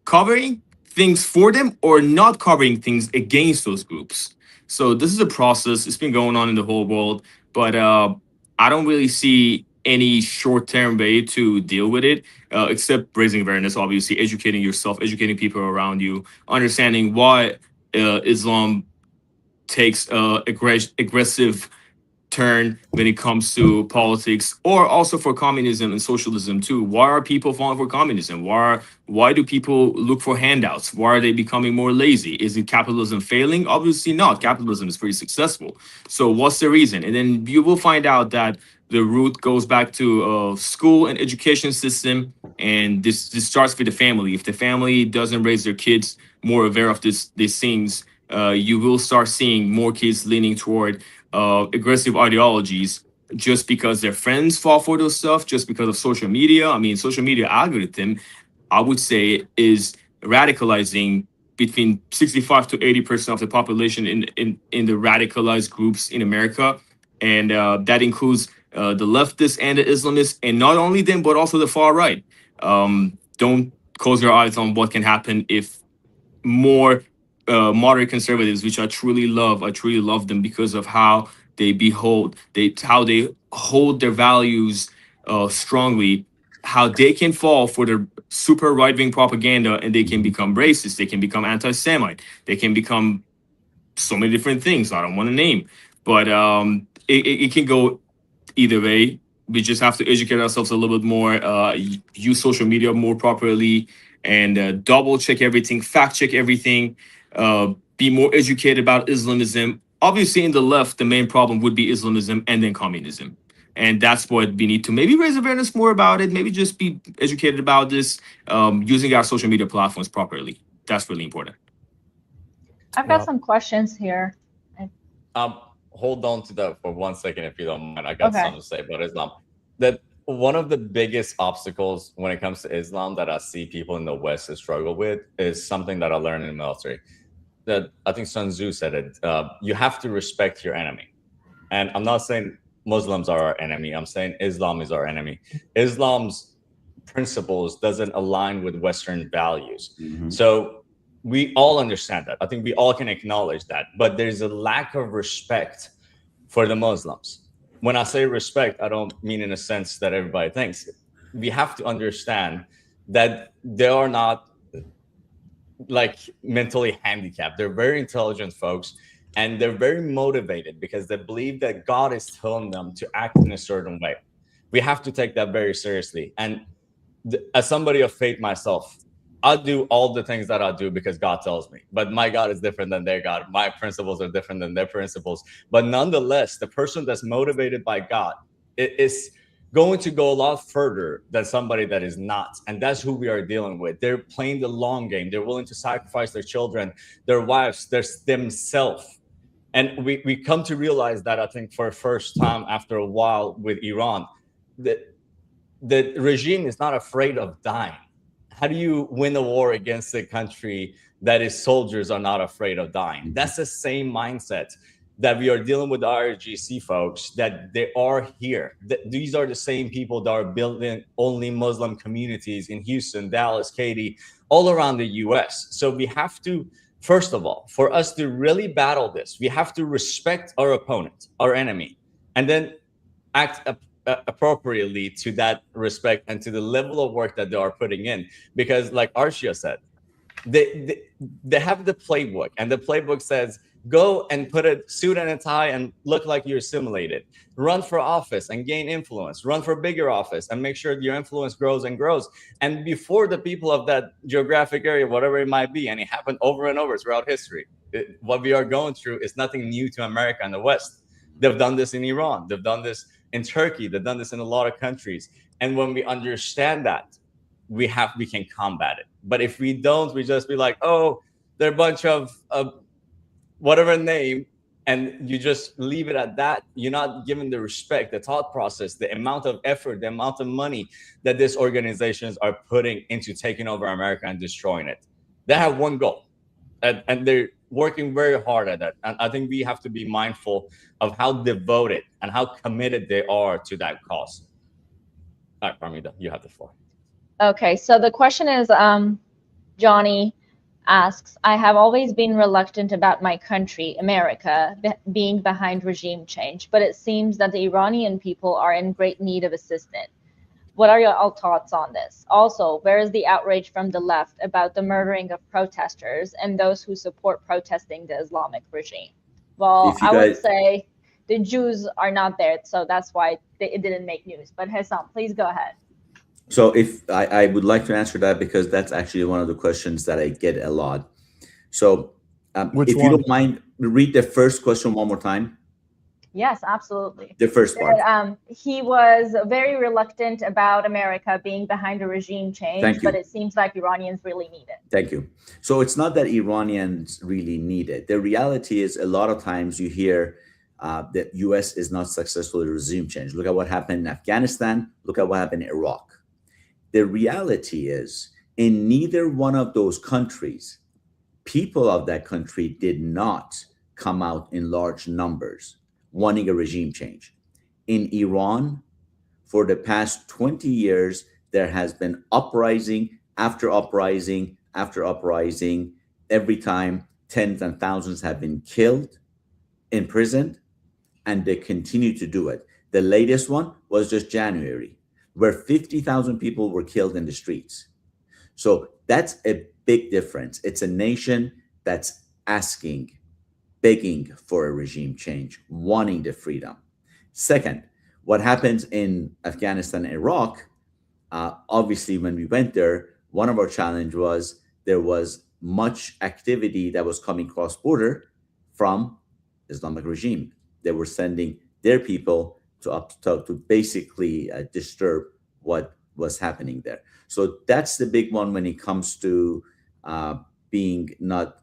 covering things for them or not covering things against those groups. So this is a process. It's been going on in the whole world, but I don't really see any short-term way to deal with it, except raising awareness, obviously, educating yourself, educating people around you, understanding why Islam takes aggressive turn when it comes to politics, or also for communism and socialism too. Why are people falling for communism? Why do people look for handouts? Why are they becoming more lazy? Is it capitalism failing? Obviously not. Capitalism is pretty successful. So what's the reason? And then you will find out that the root goes back to school and education system, and this starts with the family. If the family doesn't raise their kids more aware of these things, you will start seeing more kids leaning toward aggressive ideologies just because their friends fall for those stuff, just because of social media. I mean, social media algorithm, I would say, is radicalizing between 65 to 80% of the population in the radicalized groups in America. And that includes the leftists and the Islamists, and not only them, but also the far right. Don't close your eyes on what can happen if more moderate conservatives, which I truly love them because of how they how they hold their values strongly, how they can fall for the super right-wing propaganda, and they can become racist, they can become anti-Semite, they can become so many different things I don't want to name, but it can go either way. We just have to educate ourselves a little bit more, use social media more properly, and double check everything, fact check everything, be more educated about Islamism. Obviously, in the left, the main problem would be Islamism and then communism. And that's what we need to maybe raise awareness more about it, maybe just be educated about this, using our social media platforms properly. That's really important. I've got some questions here. Hold on to that for 1 second, if you don't mind. I got something to say about Islam. That one of the biggest obstacles when it comes to Islam that I see people in the West struggle with is something that I learned in the military. That I think Sun Tzu said it. You have to respect your enemy. And I'm not saying Muslims are our enemy. I'm saying Islam is our enemy. Islam's principles doesn't align with Western values. So we all understand that. I think we all can acknowledge that. But there's a lack of respect for the Muslims. When I say respect, I don't mean in a sense that everybody thinks. We have to understand that they are not like mentally handicapped. They're very intelligent folks, and they're very motivated because they believe that God is telling them to act in a certain way. We have to take that very seriously. And as somebody of faith myself, I do all the things that I do because God tells me. But my God is different than their God. My principles are different than their principles. But nonetheless, the person that's motivated by God is going to go a lot further than somebody that is not. And that's who we are dealing with. They're playing the long game. They're willing to sacrifice their children, their wives, themselves. And we come to realize that, I think, for the first time after a while with Iran, that the regime is not afraid of dying. How do you win a war against a country that its soldiers are not afraid of dying? That's the same mindset that we are dealing with the IRGC folks, that they are here. These are the same people that are building only Muslim communities in Houston, Dallas, Katy, all around the US. So we have to, first of all, for us to really battle this, we have to respect our opponent, our enemy, and then act appropriately to that respect and to the level of work that they are putting in. Because like Arshia said, they have the playbook, and the playbook says Go and put a suit and a tie and look like you're assimilated. Run for office and gain influence. Run for bigger office and make sure your influence grows and grows. And before the people of that geographic area, whatever it might be, and it happened over and over throughout history, what we are going through is nothing new to America and the West. They've done this in Iran. They've done this in Turkey. They've done this in a lot of countries. And when we understand that, we can combat it. But if we don't, we just be like, oh, they're a bunch of whatever name, and you just leave it at that. You're not given the respect, the thought process, the amount of effort, the amount of money that these organizations are putting into taking over America and destroying it. They have one goal, and they're working very hard at that. And I think we have to be mindful of how devoted and how committed they are to that cause. All right, Parmida, you have the floor. Okay, so the question is, Johnny asks, I have always been reluctant about my country, America, being behind regime change, but it seems that the Iranian people are in great need of assistance. What are your thoughts on this? Also, where is the outrage from the left about the murdering of protesters and those who support protesting the Islamic regime? Well, I would say the Jews are not there, so that's why it didn't make news. But Hesam, please go ahead. So if I would like to answer that, because that's actually one of the questions that I get a lot. So if you don't mind, read the first question one more time. Yes, absolutely. The first part. He was very reluctant about America being behind a regime change, but it seems like Iranians really need it. Thank you. So it's not that Iranians really need it. The reality is a lot of times you hear that U.S. is not successful at regime change. Look at what happened in Afghanistan. Look at what happened in Iraq. The reality is, in neither one of those countries, people of that country did not come out in large numbers wanting a regime change. In Iran, for the past 20 years, there has been uprising after uprising after uprising. Every time, tens and thousands have been killed, imprisoned, and they continue to do it. The latest one was just January, where 50,000 people were killed in the streets. So that's a big difference. It's a nation that's asking, begging for a regime change, wanting the freedom. Second, what happens in Afghanistan and Iraq, obviously when we went there, one of our challenge was there was much activity that was coming cross-border from Islamic regime. They were sending their people to basically disturb what was happening there. So that's the big one when it comes to being not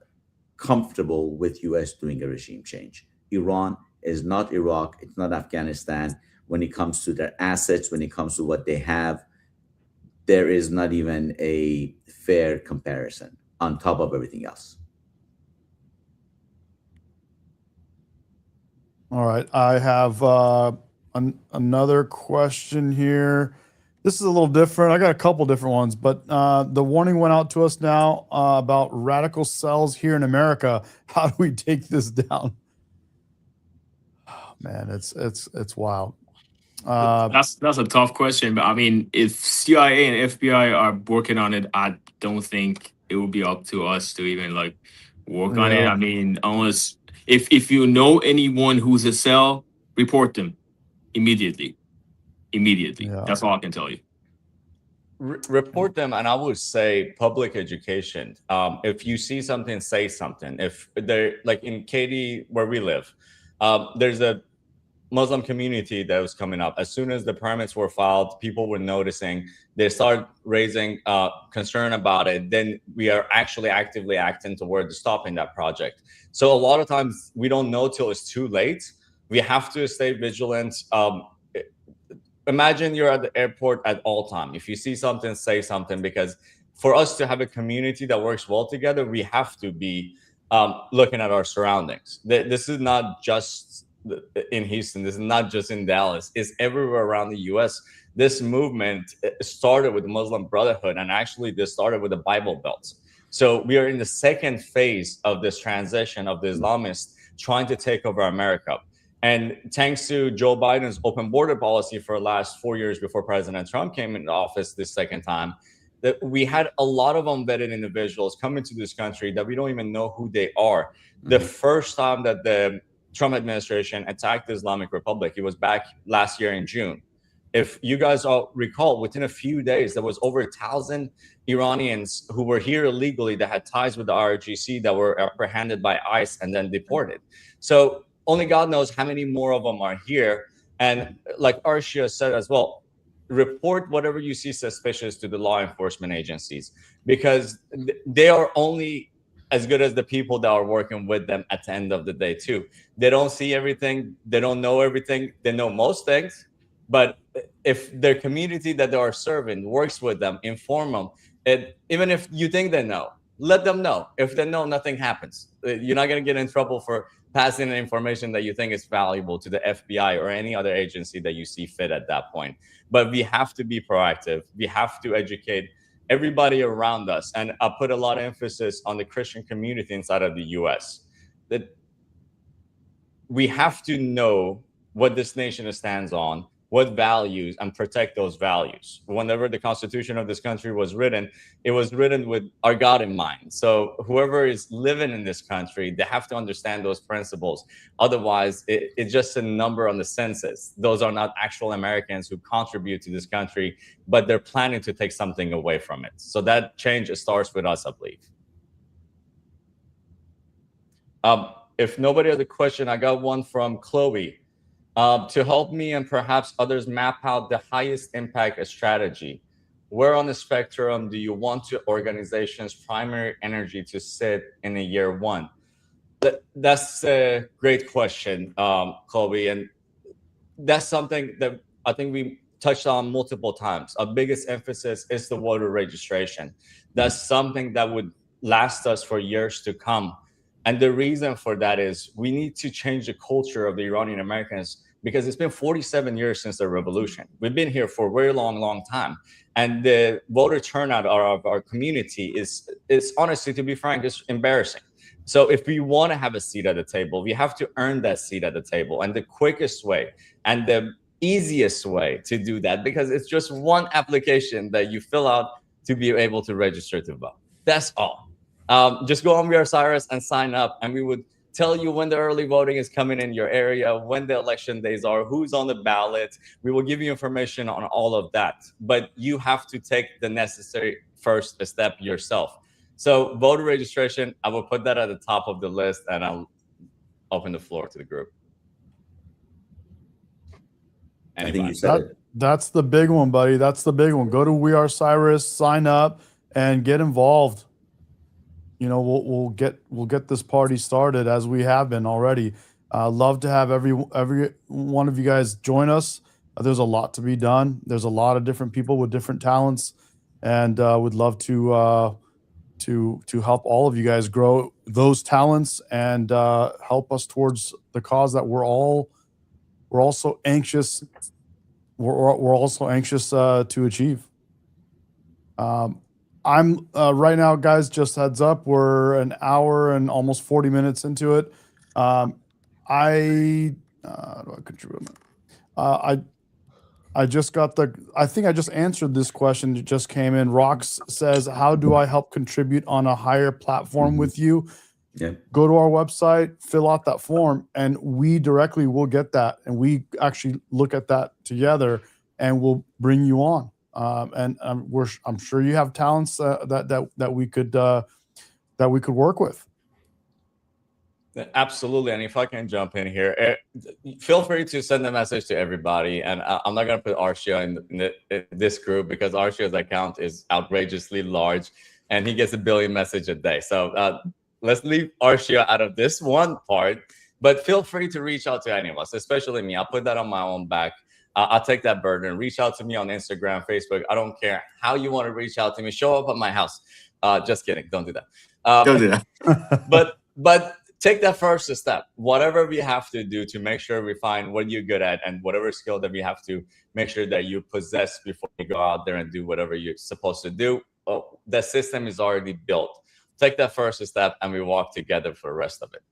comfortable with U.S. doing a regime change. Iran is not Iraq. It's not Afghanistan. When it comes to their assets, when it comes to what they have, there is not even a fair comparison on top of everything else. All right. I have another question here. This is a little different. I got a couple different ones, but the warning went out to us now about radical cells here in America. How do we take this down? Oh, man, it's wild. That's a tough question, but I mean, if CIA and FBI are working on it, I don't think it will be up to us to even like work on it. I mean, unless if you know anyone who's a cell, report them immediately. Yeah. That's all I can tell you. Report them, and I would say public education. If you see something, say something. If they're like in Katy, where we live, there's a Muslim community that was coming up. As soon as the permits were filed, people were noticing. They started raising concern about it. Then we are actually actively acting toward stopping that project. So a lot of times we don't know till it's too late. We have to stay vigilant. Imagine you're at the airport at all time. If you see something, say something, because for us to have a community that works well together, we have to be looking at our surroundings. This is not just in Houston. This is not just in Dallas. It's everywhere around the U.S. This movement started with the Muslim Brotherhood, and actually this started with the Bible Belt. So we are in the second phase of this transition of the Islamists trying to take over America. And thanks to Joe Biden's open border policy for the last 4 years before President Trump came into office this second time, that we had a lot of unvetted individuals come into this country that we don't even know who they are. The first time that the Trump administration attacked the Islamic Republic, it was back last year in June. If you guys all recall, within a few days, there was over 1,000 Iranians who were here illegally that had ties with the IRGC that were apprehended by ICE and then deported. So only God knows how many more of them are here. And like Arshia said as well, report whatever you see suspicious to the law enforcement agencies, because they are only as good as the people that are working with them at the end of the day too. They don't see everything. They don't know everything. They know most things. But if their community that they are serving works with them, inform them, even if you think they know, let them know. If they know, nothing happens. You're not going to get in trouble for passing information that you think is valuable to the FBI or any other agency that you see fit at that point. But we have to be proactive. We have to educate everybody around us. And I put a lot of emphasis on the Christian community inside of the US. That we have to know what this nation stands on, what values, and protect those values. Whenever the Constitution of this country was written, it was written with our God in mind. So whoever is living in this country, they have to understand those principles. Otherwise, it's just a number on the census. Those are not actual Americans who contribute to this country, but they're planning to take something away from it. So that change starts with us, I believe. If nobody has a question, I got one from Chloe. To help me and perhaps others map out the highest impact strategy, where on the spectrum do you want your organization's primary energy to sit in a year one? That's a great question, Chloe. And that's something that I think we touched on multiple times. Our biggest emphasis is the voter registration. That's something that would last us for years to come. And the reason for that is we need to change the culture of the Iranian Americans, because it's been 47 years since the revolution. We've been here for a very long time. And the voter turnout of our community is honestly, to be frank, is embarrassing. So if we want to have a seat at the table, we have to earn that seat at the table. And the quickest way and the easiest way to do that, because it's just one application that you fill out to be able to register to vote. That's all. Just go on We Are Cyrus and sign up, and we would tell you when the early voting is coming in your area, when the election days are, who's on the ballot. We will give you information on all of that, but you have to take the necessary first step yourself. So voter registration, I will put that at the top of the list, and I'll open the floor to the group. I think you said it. That's the big one, buddy. That's the big one. Go to We Are Cyrus, sign up, and get involved. You know, we'll get this party started as we have been already. Love to have every one of you guys join us. There's a lot to be done. There's a lot of different people with different talents, and would love to help all of you guys grow those talents and help us towards the cause that we're also anxious. We're also anxious to achieve. I'm right now, guys, just heads up, we're an hour and almost 40 minutes into it. How do I contribute? I just got I think I just answered this question that just came in. Rox says, how do I help contribute on a higher platform with you? Yeah. Go to our website, fill out that form, and we directly will get that. And we actually look at that together and we'll bring you on. I'm sure you have talents that we could work with. Absolutely. And if I can jump in here, feel free to send a message to everybody. And I'm not going to put Arshia in this group, because Arshia's account is outrageously large and he gets 1 billion messages a day. So let's leave Arshia out of this one part, but feel free to reach out to any of us, especially me. I'll put that on my own back. I'll take that burden. Reach out to me on Instagram, Facebook. I don't care how you want to reach out to me. Show up at my house. Just kidding. Don't do that. Don't do that. but take that first step. Whatever we have to do to make sure we find what you're good at, and whatever skill that we have to make sure that you possess before you go out there and do whatever you're supposed to do. Well, the system is already built. Take that first step, and we walk together for the rest of it.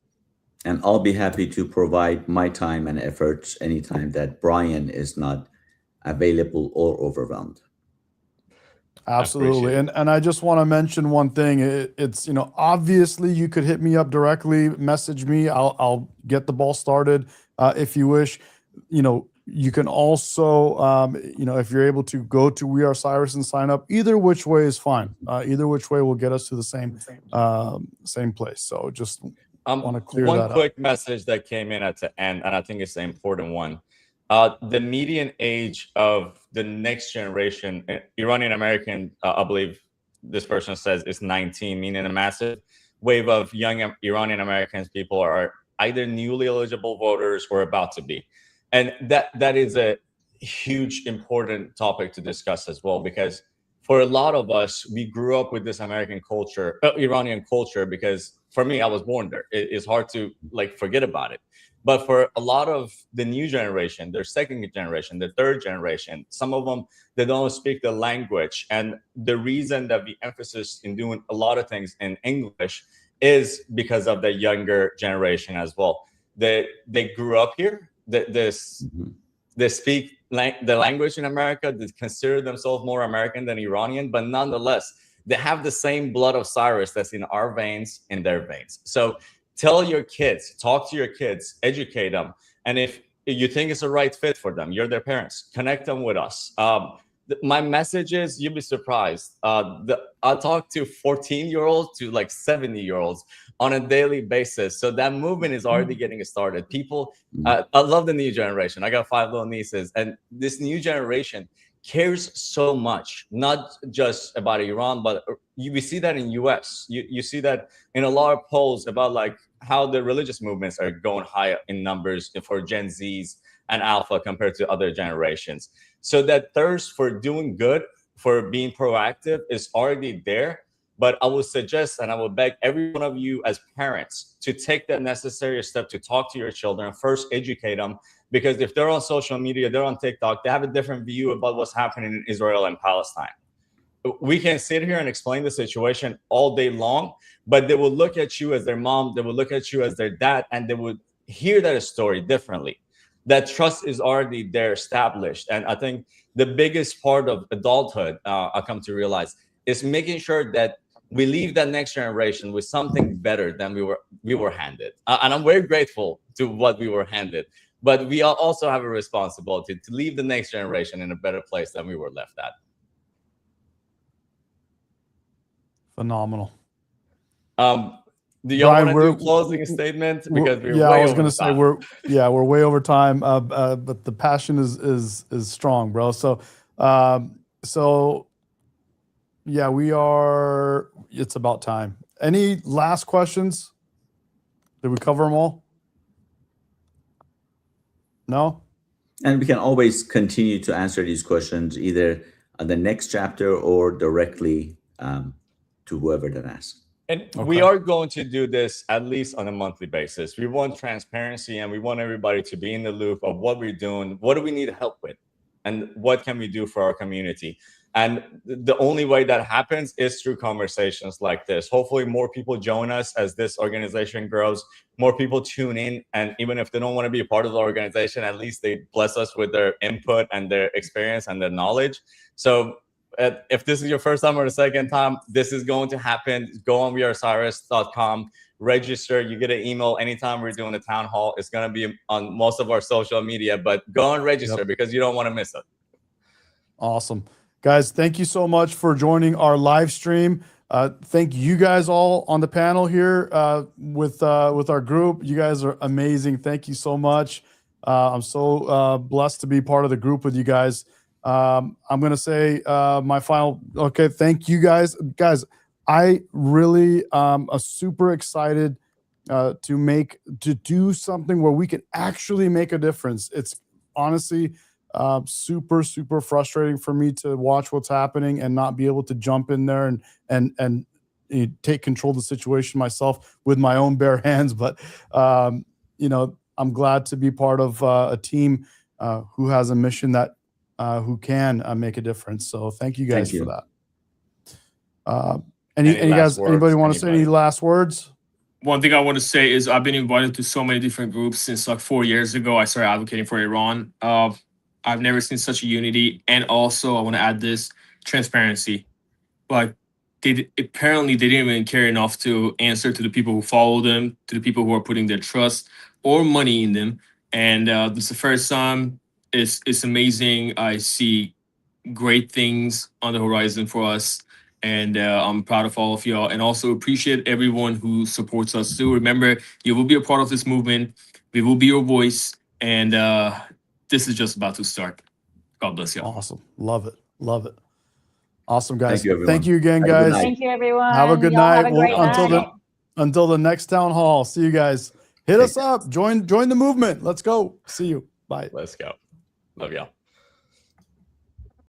And I'll be happy to provide my time and efforts anytime that Brian is not available or overwhelmed. Absolutely. appreciate And I just want to mention one thing. It's, obviously you could hit me up directly, message me. I'll get the ball started if you wish. You can also, if you're able to go to We Are Cyrus and sign up, either which way is fine. Either which way will get us to the same place. So just want to clear that one up. quick message that came in at the end, and I think it's the important one. The median age of the next generation, Iranian American, I believe this person says, is 19, meaning a massive wave of young Iranian Americans people are either newly eligible voters or about to be. And that is a huge, important topic to discuss as well, because for a lot of us, we grew up with this American culture, Iranian culture, because for me, I was born there. It's hard to forget about it. But for a lot of the new generation, their second generation, the third generation, some of them, they don't speak the language. And the reason that we emphasize in doing a lot of things in English is because of the younger generation as well. They grew up here. They speak the language in America. They consider themselves more American than Iranian, but nonetheless, they have the same blood of Cyrus that's in our veins, in their veins. So tell your kids, talk to your kids, educate them. And if you think it's the right fit for them, you're their parents, connect them with us. My message is, you'll be surprised. I talk to 14-year-olds to 70-year-olds on a daily basis. So that movement is already getting started. People, I love the new generation. I got 5 little nieces, and this new generation cares so much, not just about Iran, but we see that in US. You see that in a lot of polls about how the religious movements are going higher in numbers for Gen Zs and Alpha compared to other generations. So that thirst for doing good, for being proactive is already there. But I would suggest, and I would beg every one of you as parents to take that necessary step to talk to your children, first educate them, because if they're on social media, they're on TikTok, they have a different view about what's happening in Israel and Palestine. We can sit here and explain the situation all day long, but they will look at you as their mom, they will look at you as their dad, and they would hear that story differently. That trust is already there, established. And I think the biggest part of adulthood, I come to realize, is making sure that we leave that next generation with something better than we were handed. And I'm very grateful to what we were handed. But we also have a responsibility to leave the next generation in a better place than we were left at. Phenomenal. Do y'all Brian, want to do a closing statement? Because we're yeah, way I was over going to say time. we're way over time, but the passion is strong, bro. So yeah, we are. It's about time. Any last questions? Did we cover them all? No? And we can always continue to answer these questions either on the next chapter or directly to whoever that asks. And we are going to do this at least on a monthly basis. We want transparency, and we want everybody to be in the loop of what we're doing, what do we need help with, and what can we do for our community. And the only way that happens is through conversations like this. Hopefully more people join us as this organization grows, more people tune in. And even if they don't want to be a part of the organization, at least they bless us with their input and their experience and their knowledge. So if this is your first time or the second time, this is going to happen. Go on wearecyrus.com, register. You get an email anytime we're doing a town hall. It's going to be on most of our social media, but go and register because you don't want to miss it. Awesome. Guys, thank you so much for joining our live stream. Thank you guys all on the panel here with our group. You guys are amazing. Thank you so much. I'm so blessed to be part of the group with you guys. I'm going to say my final, okay, thank you guys. Guys, I really am super excited to do something where we can actually make a difference. It's honestly super frustrating for me to watch what's happening and not be able to jump in there and take control of the situation myself with my own bare hands. But I'm glad to be part of a team who has a mission that who can make a difference. So thank you guys for that. Anybody want to say any last words? One thing I want to say is I've been invited to so many different groups since 4 years ago. I started advocating for Iran. I've never seen such a unity. And also I want to add this: transparency. like apparently they didn't even care enough to answer to the people who follow them, to the people who are putting their trust or money in them. And this is the first time. It's amazing. I see great things on the horizon for us. And I'm proud of all of y'all, and also appreciate everyone who supports us too. Remember, you will be a part of this movement. We will be your voice, and this is just about to start. God bless y'all. Awesome. Love it. Love it. Awesome, guys. Thank you, everyone. Thank you again, Have a good guys. night. Thank you, everyone. Have a good Y'all night. Have a great night. Until the next town hall. See you guys. Hit us up. Join the movement. Let's go. See you. Bye. Let's go. Love y'all.